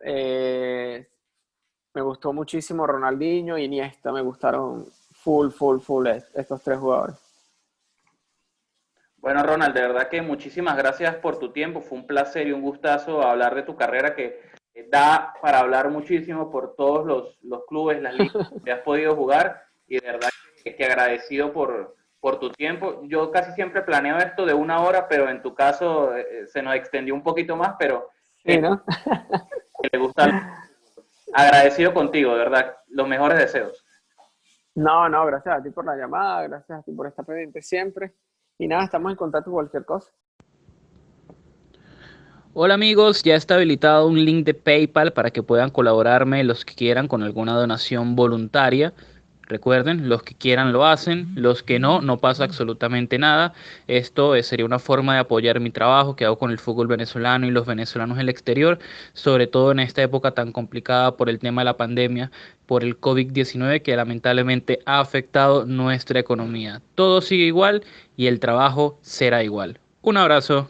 Eh, Me gustó muchísimo Ronaldinho y Iniesta, me gustaron full estos 3 jugadores. Bueno, Ronald, de verdad que muchísimas gracias por tu tiempo. Fue un placer y un gustazo hablar de tu carrera que da para hablar muchísimo por todos los clubes, las ligas que has podido jugar y de verdad que agradecido por tu tiempo. Yo casi siempre planeo esto de 1 hora, pero en tu caso se nos extendió un poquito más, pero Sí, ¿no? que le gusta. Agradecido contigo, de verdad. Los mejores deseos. No, no, gracias a ti por la llamada, gracias a ti por estar pendiente siempre. Y nada, estamos en contacto con cualquier cosa. Hola amigos, ya está habilitado un link de PayPal para que puedan colaborarme los que quieran con alguna donación voluntaria. Recuerden, los que quieran lo hacen, los que no, no pasa absolutamente nada. Esto sería una forma de apoyar mi trabajo que hago con el fútbol venezolano y los venezolanos en el exterior, sobre todo en esta época tan complicada por el tema de la pandemia, por el COVID-19 que lamentablemente ha afectado nuestra economía. Todo sigue igual y el trabajo será igual. Un abrazo.